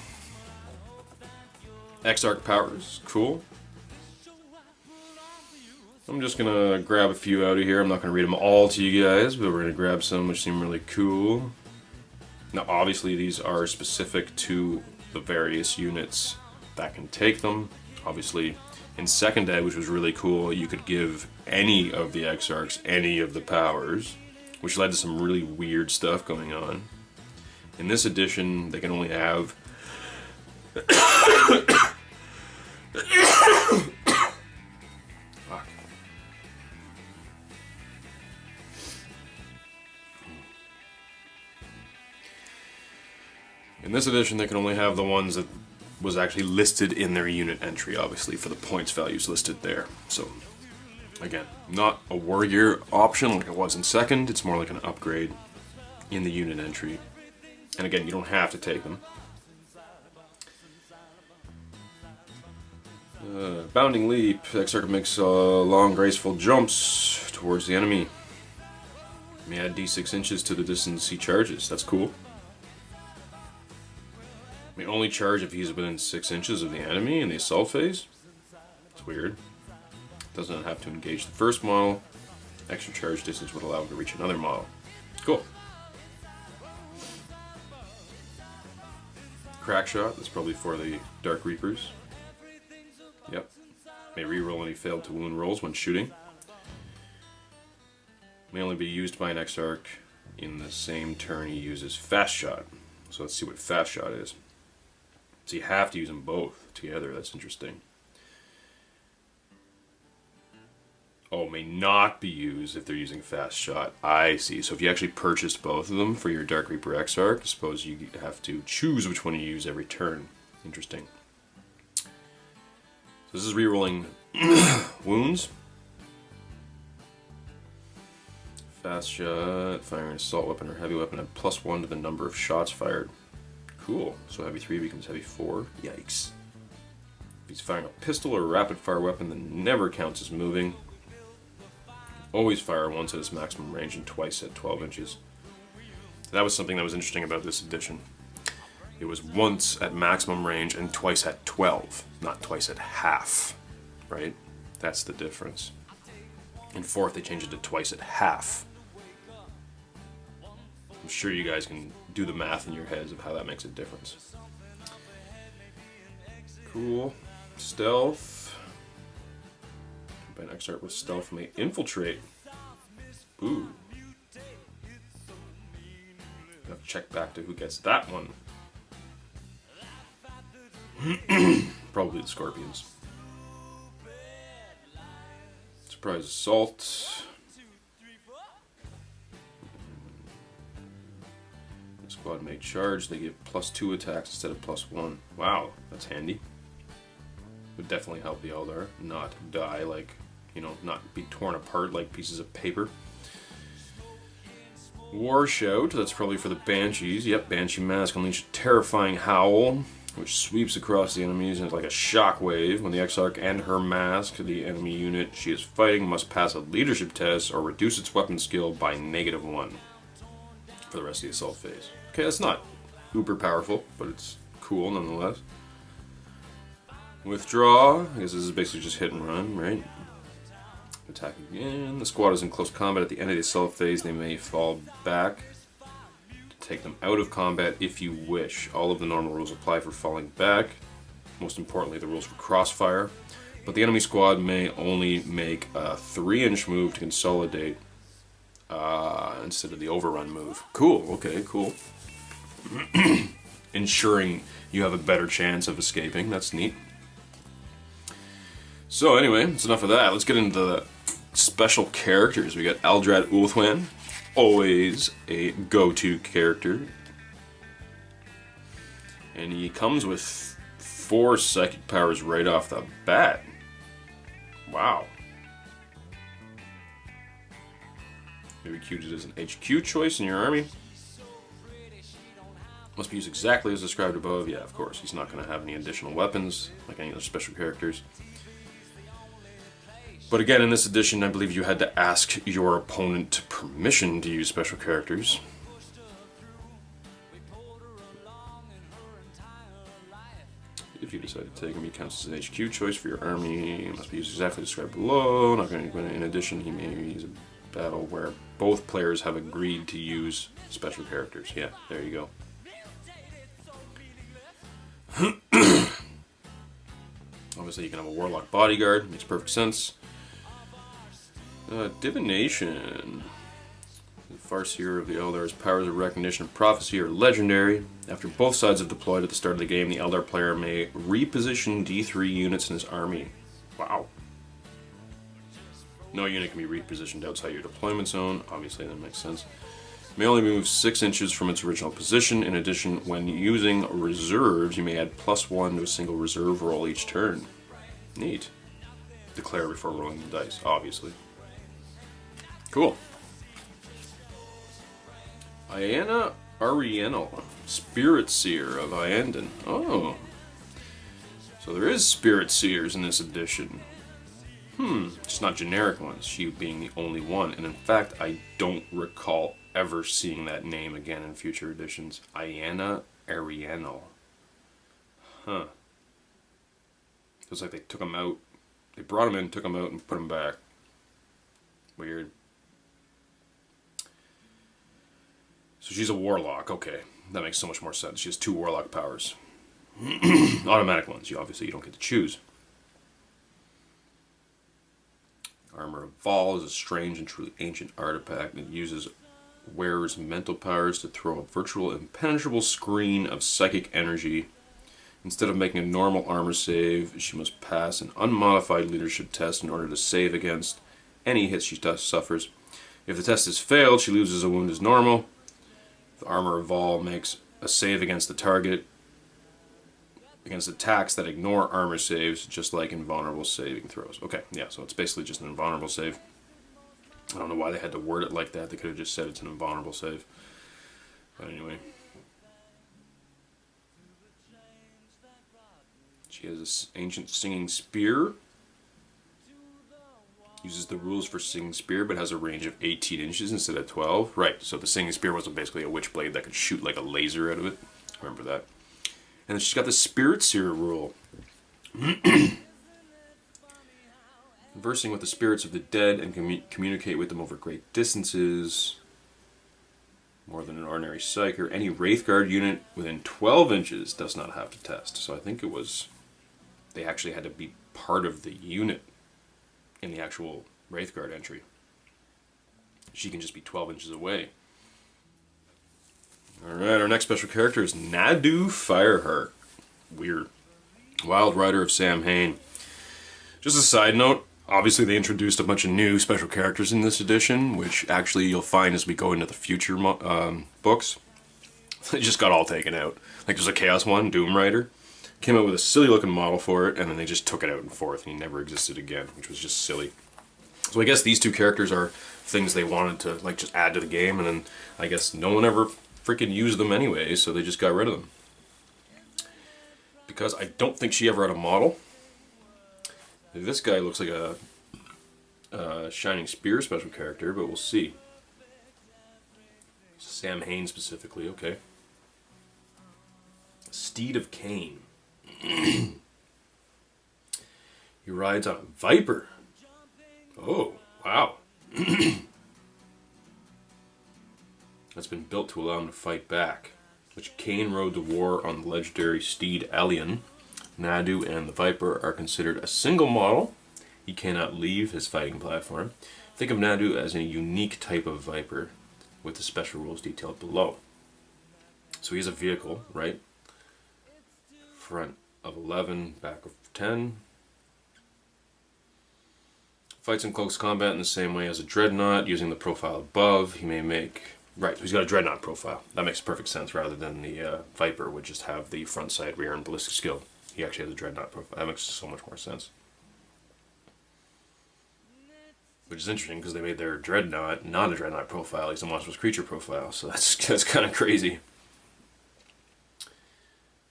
Exarch powers. Cool. I'm just gonna grab a few out of here. I'm not gonna read them all to you guys, but we're gonna grab some which seem really cool. Now obviously these are specific to the various units that can take them. Obviously in second ed, which was really cool, you could give any of the Exarchs any of the powers, which led to some really weird stuff going on. In this edition, they can only have fuck. In this edition, they can only have the ones that was actually listed in their unit entry, obviously, for the points values listed there. So, again, not a warrior option like it was in second, it's more like an upgrade in the unit entry. And again, you don't have to take them. Bounding Leap. Exarch makes long, graceful jumps towards the enemy. May add d6 inches to the distance he charges. That's cool. May only charge if he's within 6 inches of the enemy in the assault phase. It's weird. Does not have to engage the first model. Extra charge distance would allow him to reach another model. Cool. Crack shot. That's probably for the Dark Reapers. Yep. May reroll any failed to wound rolls when shooting. May only be used by an Exarch in the same turn he uses Fast Shot. So let's see what Fast Shot is. So you have to use them both together. That's interesting. Oh, may not be used if they're using Fast Shot. I see. So if you actually purchased both of them for your Dark Reaper Exarch, I suppose you have to choose which one you use every turn. Interesting. So this is rerolling wounds. Fast Shot, firing an assault weapon or heavy weapon at +1 to the number of shots fired. Cool. So heavy 3 becomes heavy 4. Yikes. If he's firing a pistol or a rapid fire weapon that never counts as moving, always fire once at its maximum range and twice at 12 inches. That was something that was interesting about this edition. It was once at maximum range and twice at 12, not twice at half, right? That's the difference. In 4th, they changed it to twice at half. I'm sure you guys can do the math in your heads of how that makes a difference. Cool. Stealth. By next start with stealth may infiltrate. Ooh. Have to check back to who gets that one. Probably the Scorpions. Surprise assault. The squad may charge. They get +2 attacks instead of +1. Wow, that's handy. Would definitely help the Eldar not die, like, you know, not be torn apart like pieces of paper. War Shout, that's probably for the Banshees. Yep, Banshee Mask unleash a terrifying howl, which sweeps across the enemies and is like a shockwave. When the Exarch and her mask, the enemy unit she is fighting, must pass a leadership test or reduce its weapon skill by -1 for the rest of the assault phase. Okay, that's not uber powerful, but it's cool nonetheless. Withdraw, I guess this is basically just hit and run, right? Attack again. The squad is in close combat at the end of the assault phase. They may fall back to take them out of combat if you wish. All of the normal rules apply for falling back. Most importantly, the rules for crossfire. But the enemy squad may only make a 3-inch move to consolidate instead of the overrun move. Cool, okay, cool. Ensuring you have a better chance of escaping. That's neat. So anyway, that's enough of that. Let's get into the special characters. We got Eldrad Ulthwan, always a go-to character. And he comes with 4 psychic powers right off the bat. Wow. Maybe queued it as an HQ choice in your army. Must be used exactly as described above. Yeah, of course. He's not going to have any additional weapons, like any other special characters. But again, in this edition, I believe you had to ask your opponent permission to use special characters. If you decide to take him, he counts as an HQ choice for your army. It must be used exactly as described below. Not going to. In addition, he may use a battle where both players have agreed to use special characters. Yeah, there you go. Obviously, you can have a Warlock Bodyguard. Makes perfect sense. Divination. The Farseer of the Eldar's powers of recognition and prophecy are legendary. After both sides have deployed at the start of the game, the Eldar player may reposition D3 units in his army. Wow. No unit can be repositioned outside your deployment zone. Obviously, that makes sense. May only move 6 inches from its original position. In addition, when using reserves, you may add +1 to a single reserve roll each turn. Neat. Declare before rolling the dice, obviously. Cool. Aeldari Craftworlds, Spirit Seer of Iyanden. Oh. So there is Spirit Seers in this edition. Just not generic ones, she being the only one. And in fact, I don't recall ever seeing that name again in future editions. Aeldari Craftworlds. Huh. It was like they took him out. They brought him in, took him out, and put him back. Weird. So she's a warlock. Okay, that makes so much more sense. She has 2 warlock powers. Automatic ones. Obviously, you don't get to choose. Armor of Vol is a strange and truly ancient artifact that uses wearer's mental powers to throw a virtual impenetrable screen of psychic energy. Instead of making a normal armor save, she must pass an unmodified leadership test in order to save against any hits she suffers. If the test is failed, she loses a wound as normal. The Armor of Vol makes a save against the target against attacks that ignore armor saves, just like invulnerable saving throws. Okay, yeah, so it's basically just an invulnerable save. I don't know why they had to word it like that. They could have just said it's an invulnerable save. But anyway. She has this ancient singing spear. Uses the rules for singing spear, but has a range of 18 inches instead of 12. Right, so the singing spear was basically a witchblade that could shoot like a laser out of it. Remember that. And then she's got the Spirit Seer rule. Conversing with the spirits of the dead and communicate with them over great distances. More than an ordinary psyker. Any Wraithguard unit within 12 inches does not have to test. So I think it was... they actually had to be part of the unit in the actual Wraithguard entry. She can just be 12 inches away. Alright, our next special character is Nadu Fireheart. Weird. Wild Rider of Samhain. Just a side note, obviously they introduced a bunch of new special characters in this edition, which actually you'll find as we go into the future books. They just got all taken out. Like there's a Chaos one, Doom Rider. Came out with a silly looking model for it, and then they just took it out in 4th, and he never existed again, which was just silly. So I guess these two characters are things they wanted to like just add to the game, and then I guess no one ever freaking used them anyway, so they just got rid of them. Because I don't think she ever had a model. This guy looks like a Shining Spear special character, but we'll see. Samhain specifically, okay. Steed of Cain. He rides on a Viper. Oh, wow. That's been built to allow him to fight back. Which Cain rode to war on the legendary steed Alien. Nadu and the Viper are considered a single model. He cannot leave his fighting platform. Think of Nadu as a unique type of Viper with the special rules detailed below. So he's a vehicle, right? Front of 11, back of 10. Fights in close combat in the same way as a Dreadnought, using the profile above. He may make... Right, so he's got a Dreadnought profile. That makes perfect sense, rather than the Viper would just have the front, side, rear, and ballistic skill. He actually has a Dreadnought profile. That makes so much more sense. Which is interesting, because they made their Dreadnought not a Dreadnought profile. He's a monstrous creature profile, so that's kind of crazy.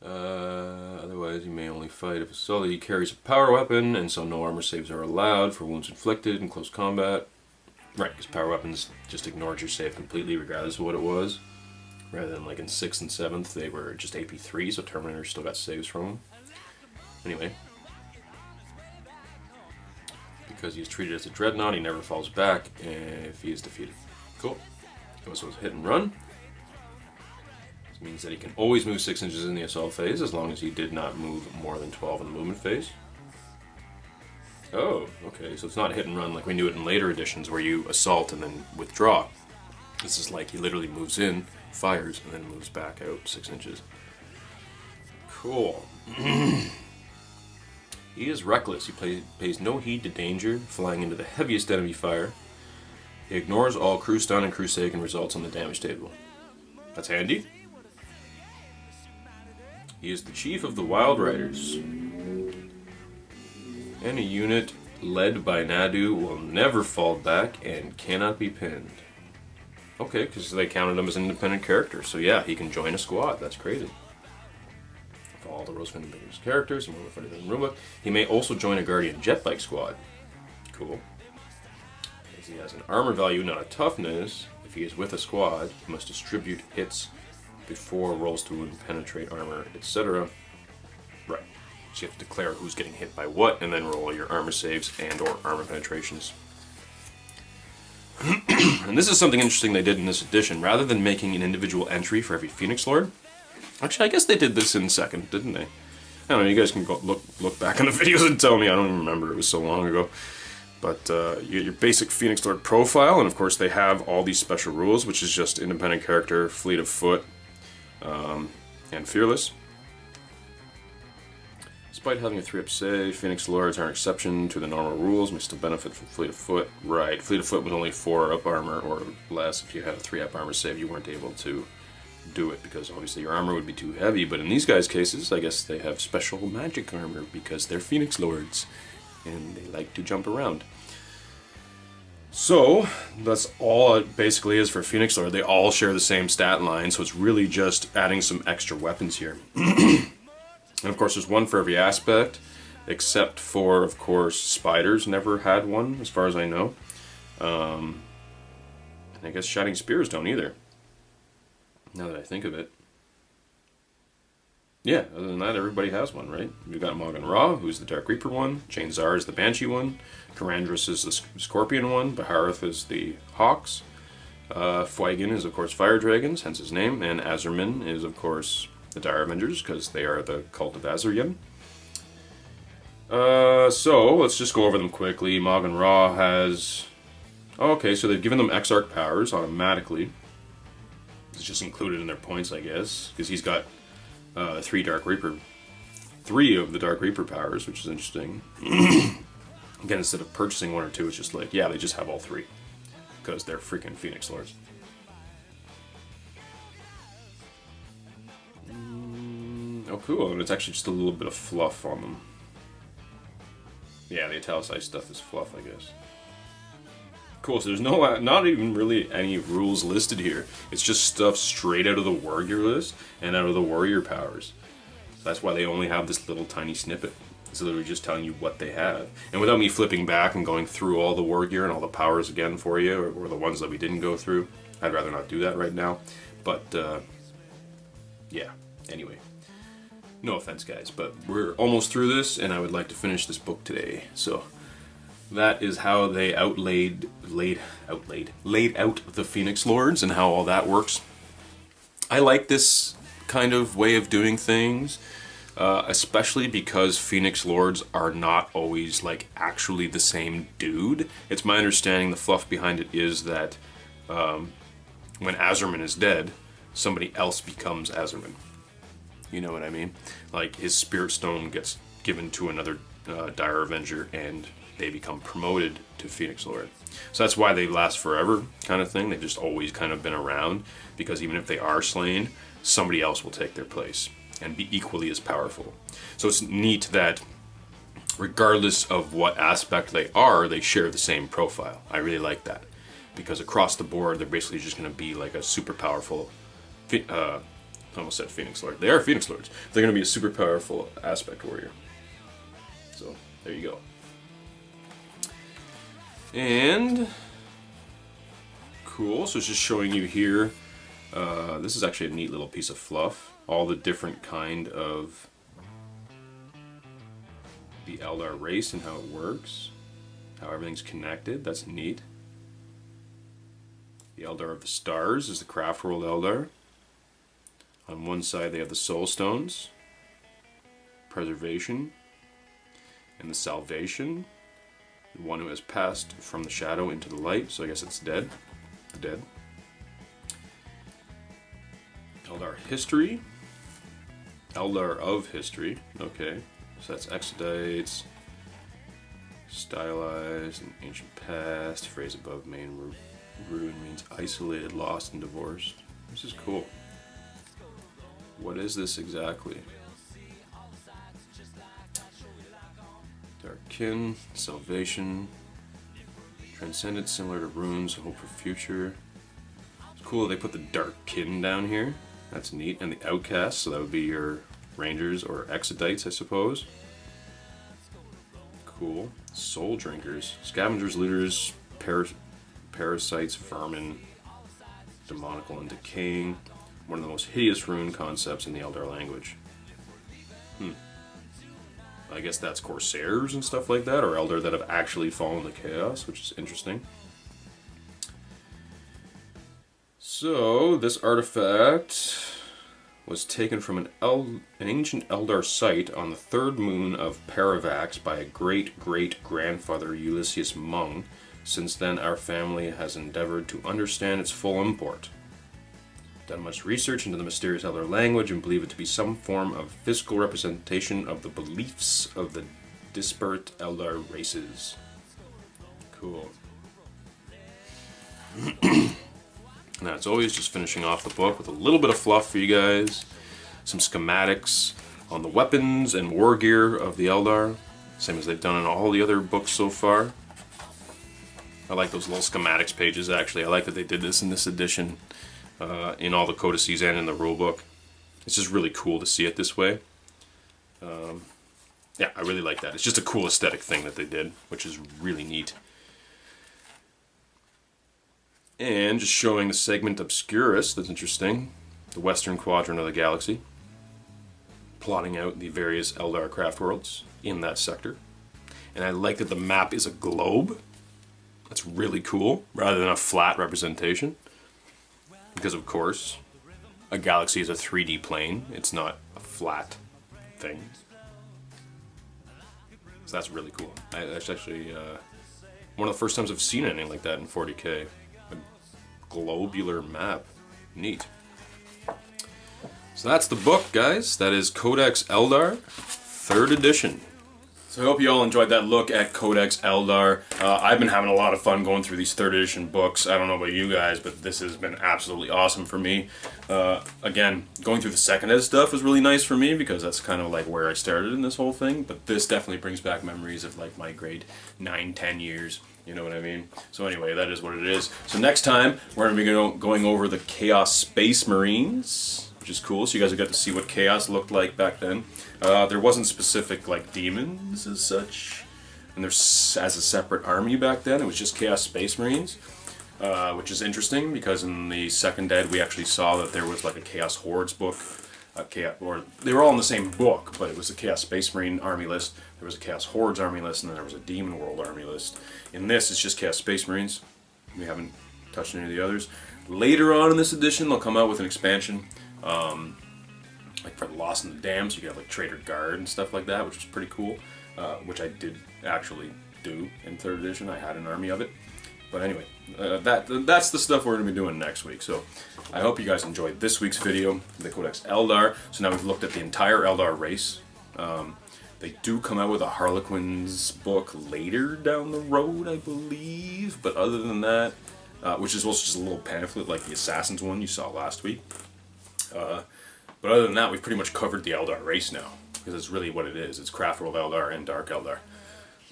Otherwise, he may only fight if a solid. He carries a power weapon, and so no armor saves are allowed for wounds inflicted in close combat. Right, because power weapons just ignored your save completely, regardless of what it was. Rather than like in 6th and 7th, they were just AP3, so Terminators still got saves from them. Anyway. Because he's treated as a Dreadnought, he never falls back if he is defeated. Cool. He also has hit and run. This means that he can always move 6 inches in the assault phase, as long as he did not move more than 12 in the movement phase. Oh, okay, so it's not hit and run like we knew it in later editions where you assault and then withdraw. This is like he literally moves in, fires, and then moves back out 6 inches. Cool. He is reckless. He pays no heed to danger, flying into the heaviest enemy fire. He ignores all crew stun and crew save and results on the damage table. That's handy. He is the chief of the Wild Riders. Any unit led by Nadu will never fall back and cannot be pinned. Okay, because they counted him as an independent character, so yeah, he can join a squad. That's crazy. For all the Roseman characters, and more than Roomba, he may also join a Guardian Jetbike squad. Cool. As he has an armor value, not a toughness. If he is with a squad, he must distribute hits before rolls to wound, penetrate armor, etc. Right. So you have to declare who's getting hit by what, and then roll your armor saves and or armor penetrations. And this is something interesting they did in this edition. Rather than making an individual entry for every Phoenix Lord, actually I guess they did this in 2nd, didn't they? I don't know, you guys can go look back in the videos and tell me, I don't even remember, it was so long ago. But you get your basic Phoenix Lord profile, and of course they have all these special rules, which is just independent character, fleet of foot, and fearless. Despite having a 3-up save, Phoenix Lords are an exception to the normal rules, may still benefit from Fleet of Foot. Right, Fleet of Foot was only 4-up armor or less. If you had a 3-up armor save, you weren't able to do it, because obviously your armor would be too heavy. But in these guys' cases, I guess they have special magic armor, because they're Phoenix Lords, and they like to jump around. So, that's all it basically is for Phoenix Lord. They all share the same stat line, so it's really just adding some extra weapons here. And of course, there's one for every aspect, except for, of course, spiders never had one, as far as I know. And I guess Shining Spears don't either, now that I think of it. Yeah, other than that, everybody has one, right? We've got Morgan Ra, who's the Dark Reaper one. Chain Zar is the Banshee one. Karandras is the Scorpion one. Baharath is the Hawks. Fuigan is, of course, Fire Dragons, hence his name. And Azurman is, of course, the Dire Avengers, because they are the cult of Azuryan. So, let's just go over them quickly. Morgan Ra has... Oh, okay, so they've given them Exarch powers automatically. It's just included in their points, I guess, because he's got three of the Dark Reaper powers, which is interesting. Again, instead of purchasing one or two, it's just like, yeah, they just have all three, because they're freaking Phoenix Lords. Oh, cool, and it's actually just a little bit of fluff on them. Yeah, the italicized stuff is fluff, I guess. Cool, so there's not even really any rules listed here. It's just stuff straight out of the War Gear list and out of the Warrior powers. That's why they only have this little tiny snippet. It's literally just telling you what they have. And without me flipping back and going through all the War Gear and all the powers again for you, or the ones that we didn't go through, I'd rather not do that right now. But, yeah, anyway. No offense, guys, but we're almost through this, and I would like to finish this book today. So... that is how they laid out the Phoenix Lords and how all that works. I like this kind of way of doing things, especially because Phoenix Lords are not always like actually the same dude. It's my understanding the fluff behind it is that when Azurman is dead, somebody else becomes Azurman. You know what I mean? Like his Spirit Stone gets given to another Dire Avenger and they become promoted to Phoenix Lord. So that's why they last forever, kind of thing. They've just always kind of been around, because even if they are slain, somebody else will take their place and be equally as powerful. So it's neat that regardless of what aspect they are, they share the same profile. I really like that, because across the board, they're basically just going to be like a super powerful, I almost said Phoenix Lord. They are Phoenix Lords. They're going to be a super powerful aspect warrior. So there you go. And cool, so it's just showing you here, this is actually a neat little piece of fluff, all the different kind of the Eldar race and how it works, how everything's connected. That's neat. The Eldar of the Stars is the Craftworld Eldar. On one side they have the Soul Stones, Preservation, and the Salvation. The one who has passed from the shadow into the light, so I guess it's dead. The dead. Eldar History. Eldar of History. Okay. So that's Exodites. Stylized and Ancient Past. Phrase above main rune means isolated, lost, and divorced. This is cool. What is this exactly? Dark Kin, Salvation, Transcendent, similar to runes, hope for future. It's cool they put the Dark Kin down here. That's neat. And the Outcasts, so that would be your Rangers or Exodites, I suppose. Cool. Soul Drinkers, Scavengers, Looters, Parasites, Vermin, Demonical and Decaying. One of the most hideous rune concepts in the Eldar language. I guess that's Corsairs and stuff like that, or Eldar that have actually fallen to chaos, which is interesting. So, this artifact was taken from an ancient Eldar site on the third moon of Paravax by a great-great-grandfather Ulysses Mung. Since then, our family has endeavored to understand its full import. Done much research into the mysterious Eldar language and believe it to be some form of physical representation of the beliefs of the disparate Eldar races. Cool. Now, it's always just finishing off the book with a little bit of fluff for you guys. Some schematics on the weapons and war gear of the Eldar. Same as they've done in all the other books so far. I like those little schematics pages, actually. I like that they did this in this edition. In all the codices and in the rulebook. It's just really cool to see it this way. Yeah, I really like that. It's just a cool aesthetic thing that they did, which is really neat. And just showing the segment Obscurus, that's interesting. The western quadrant of the galaxy. plotting out the various Eldar Craftworlds in that sector. And I like that the map is a globe. That's really cool, rather than a flat representation. Because of course, a galaxy is a 3D plane. It's not a flat thing. So that's really cool. That's actually one of the first times I've seen anything like that in 40K. A globular map. Neat. So that's the book, guys. That is Codex Eldar, 3rd edition. So I hope you all enjoyed that look at Codex Eldar. I've been having a lot of fun going through these 3rd edition books. I don't know about you guys, but this has been absolutely awesome for me. Again, going through the 2nd ed stuff was really nice for me because that's kind of like where I started in this whole thing. But this definitely brings back memories of like my grade 9, 10 years. You know what I mean? So anyway, that is what it is. So next time, we're going to be going over the Chaos Space Marines, which is cool. So you guys will get to see what Chaos looked like back then. There wasn't specific like demons as such, and there's as a separate army back then. It was just Chaos Space Marines, which is interesting because in the 2nd ed we actually saw that there was like a Chaos Hordes book. Or they were all in the same book, but it was a Chaos Space Marine army list. There was a Chaos Hordes army list, and then there was a Demon World army list. In this, it's just Chaos Space Marines. We haven't touched any of the others. Later on in this edition, they'll come out with an expansion. Like for Lost in the Dam, so you get like Traitor Guard and stuff like that, which was pretty cool. Which I did actually do in 3rd edition. I had an army of it. But anyway, that's the stuff we're going to be doing next week. So I hope you guys enjoyed this week's video, the Codex Eldar. So now we've looked at the entire Eldar race. They do come out with a Harlequins book later down the road, I believe. But other than that, which is also just a little pamphlet like the Assassins one you saw last week. But other than that, we've pretty much covered the Eldar race now, because it's really what it is. It's Craftworld Eldar and Dark Eldar.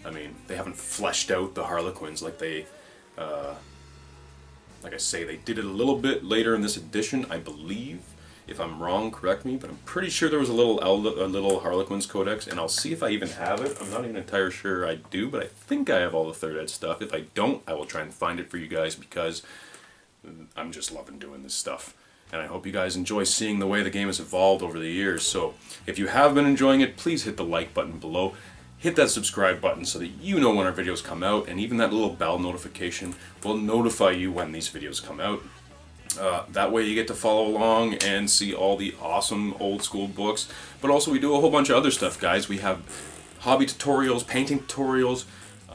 I mean, they haven't fleshed out the Harlequins like they, like I say, they did it a little bit later in this edition, I believe. If I'm wrong, correct me, but I'm pretty sure there was a little Harlequins codex, and I'll see if I even have it. I'm not even entirely sure I do, but I think I have all the 3rd ed stuff. If I don't, I will try and find it for you guys, because I'm just loving doing this stuff. And I hope you guys enjoy seeing the way the game has evolved over the years. So if you have been enjoying it, please hit the like button below. Hit that subscribe button so that you know when our videos come out, and even that little bell notification will notify you when these videos come out. That way you get to follow along and see all the awesome old school books. But also we do a whole bunch of other stuff, guys. We have hobby tutorials, painting tutorials,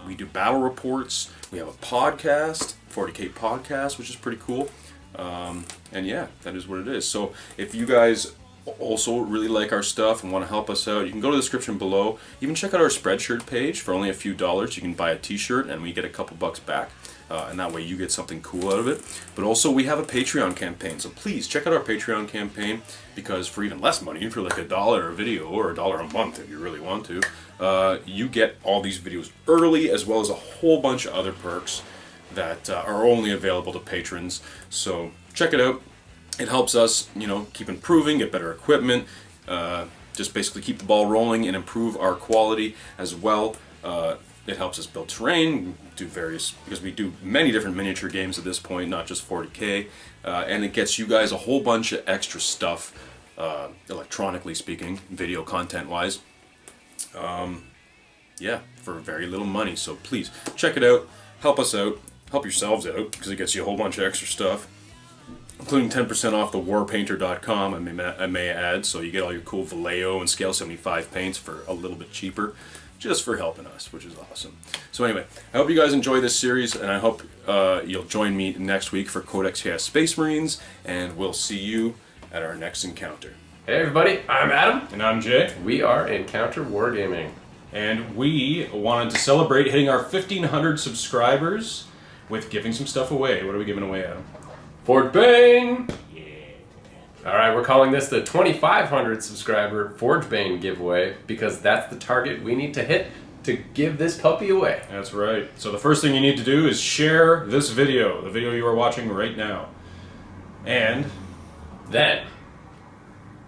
we do battle reports, we have a podcast, 40K podcast, which is pretty cool. And yeah, that is what it is. So if you guys also really like our stuff and want to help us out, you can go to the description below. Even check out our Spreadshirt page. For only a few dollars you can buy a t-shirt and we get a couple bucks back, and that way you get something cool out of it. But also we have a Patreon campaign, so please check out our Patreon campaign, because for even less money, for like $1 a video or $1 a month if you really want to, you get all these videos early, as well as a whole bunch of other perks that are only available to patrons. So check it out. It helps us, you know, keep improving, get better equipment, just basically keep the ball rolling and improve our quality as well. It helps us build terrain, do various, because we do many different miniature games at this point, not just 40K, and it gets you guys a whole bunch of extra stuff, electronically speaking, video content wise. Yeah, for very little money. So please check it out, help us out. Help yourselves out, because it gets you a whole bunch of extra stuff, including 10% off the warpainter.com, I may add, so you get all your cool Vallejo and Scale 75 paints for a little bit cheaper, just for helping us, which is awesome. So anyway, I hope you guys enjoy this series, and I hope you'll join me next week for Codex Chaos Space Marines, and we'll see you at our next encounter. Hey everybody, I'm Adam. And I'm Jay. We are Encounter Wargaming. And we wanted to celebrate hitting our 1,500 subscribers with giving some stuff away. What are we giving away, Adam? Fort Bane! Yeah. Alright, we're calling this the 2,500 subscriber Forge Bane giveaway, because that's the target we need to hit to give this puppy away. That's right. So the first thing you need to do is share this video, the video you are watching right now. And then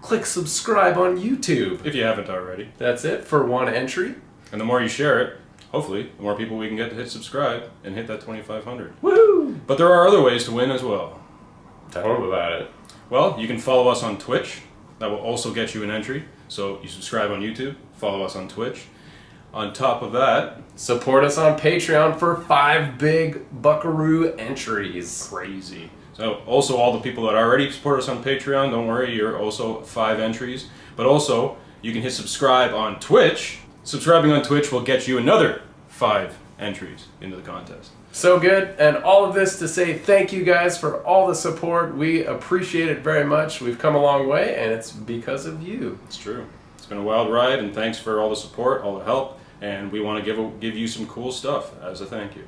click subscribe on YouTube. If you haven't already. That's it for one entry. And the more you share it, hopefully, the more people we can get to hit subscribe and hit that 2,500. Woohoo! But there are other ways to win as well. Tell them about it. Well, you can follow us on Twitch, That will also get you an entry. So you subscribe on YouTube, follow us on Twitch. On top of that, support us on Patreon for 5 big buckaroo entries. Crazy. So also all the people that already support us on Patreon, don't worry, you're also 5 entries. But also, you can hit subscribe on Twitch. Subscribing on Twitch will get you another 5 entries into the contest. So good, and all of this to say thank you guys for all the support. We appreciate it very much. We've come a long way, and it's because of you. It's true. It's been a wild ride, and thanks for all the support, all the help, and we want to give you some cool stuff as a thank you.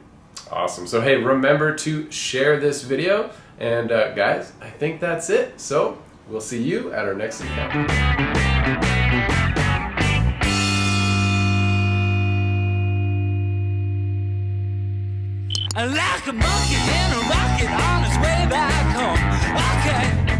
Awesome. So hey, remember to share this video, and guys, I think that's it. So we'll see you at our next encounter. Like a monkey in a rocket on his way back home. Okay.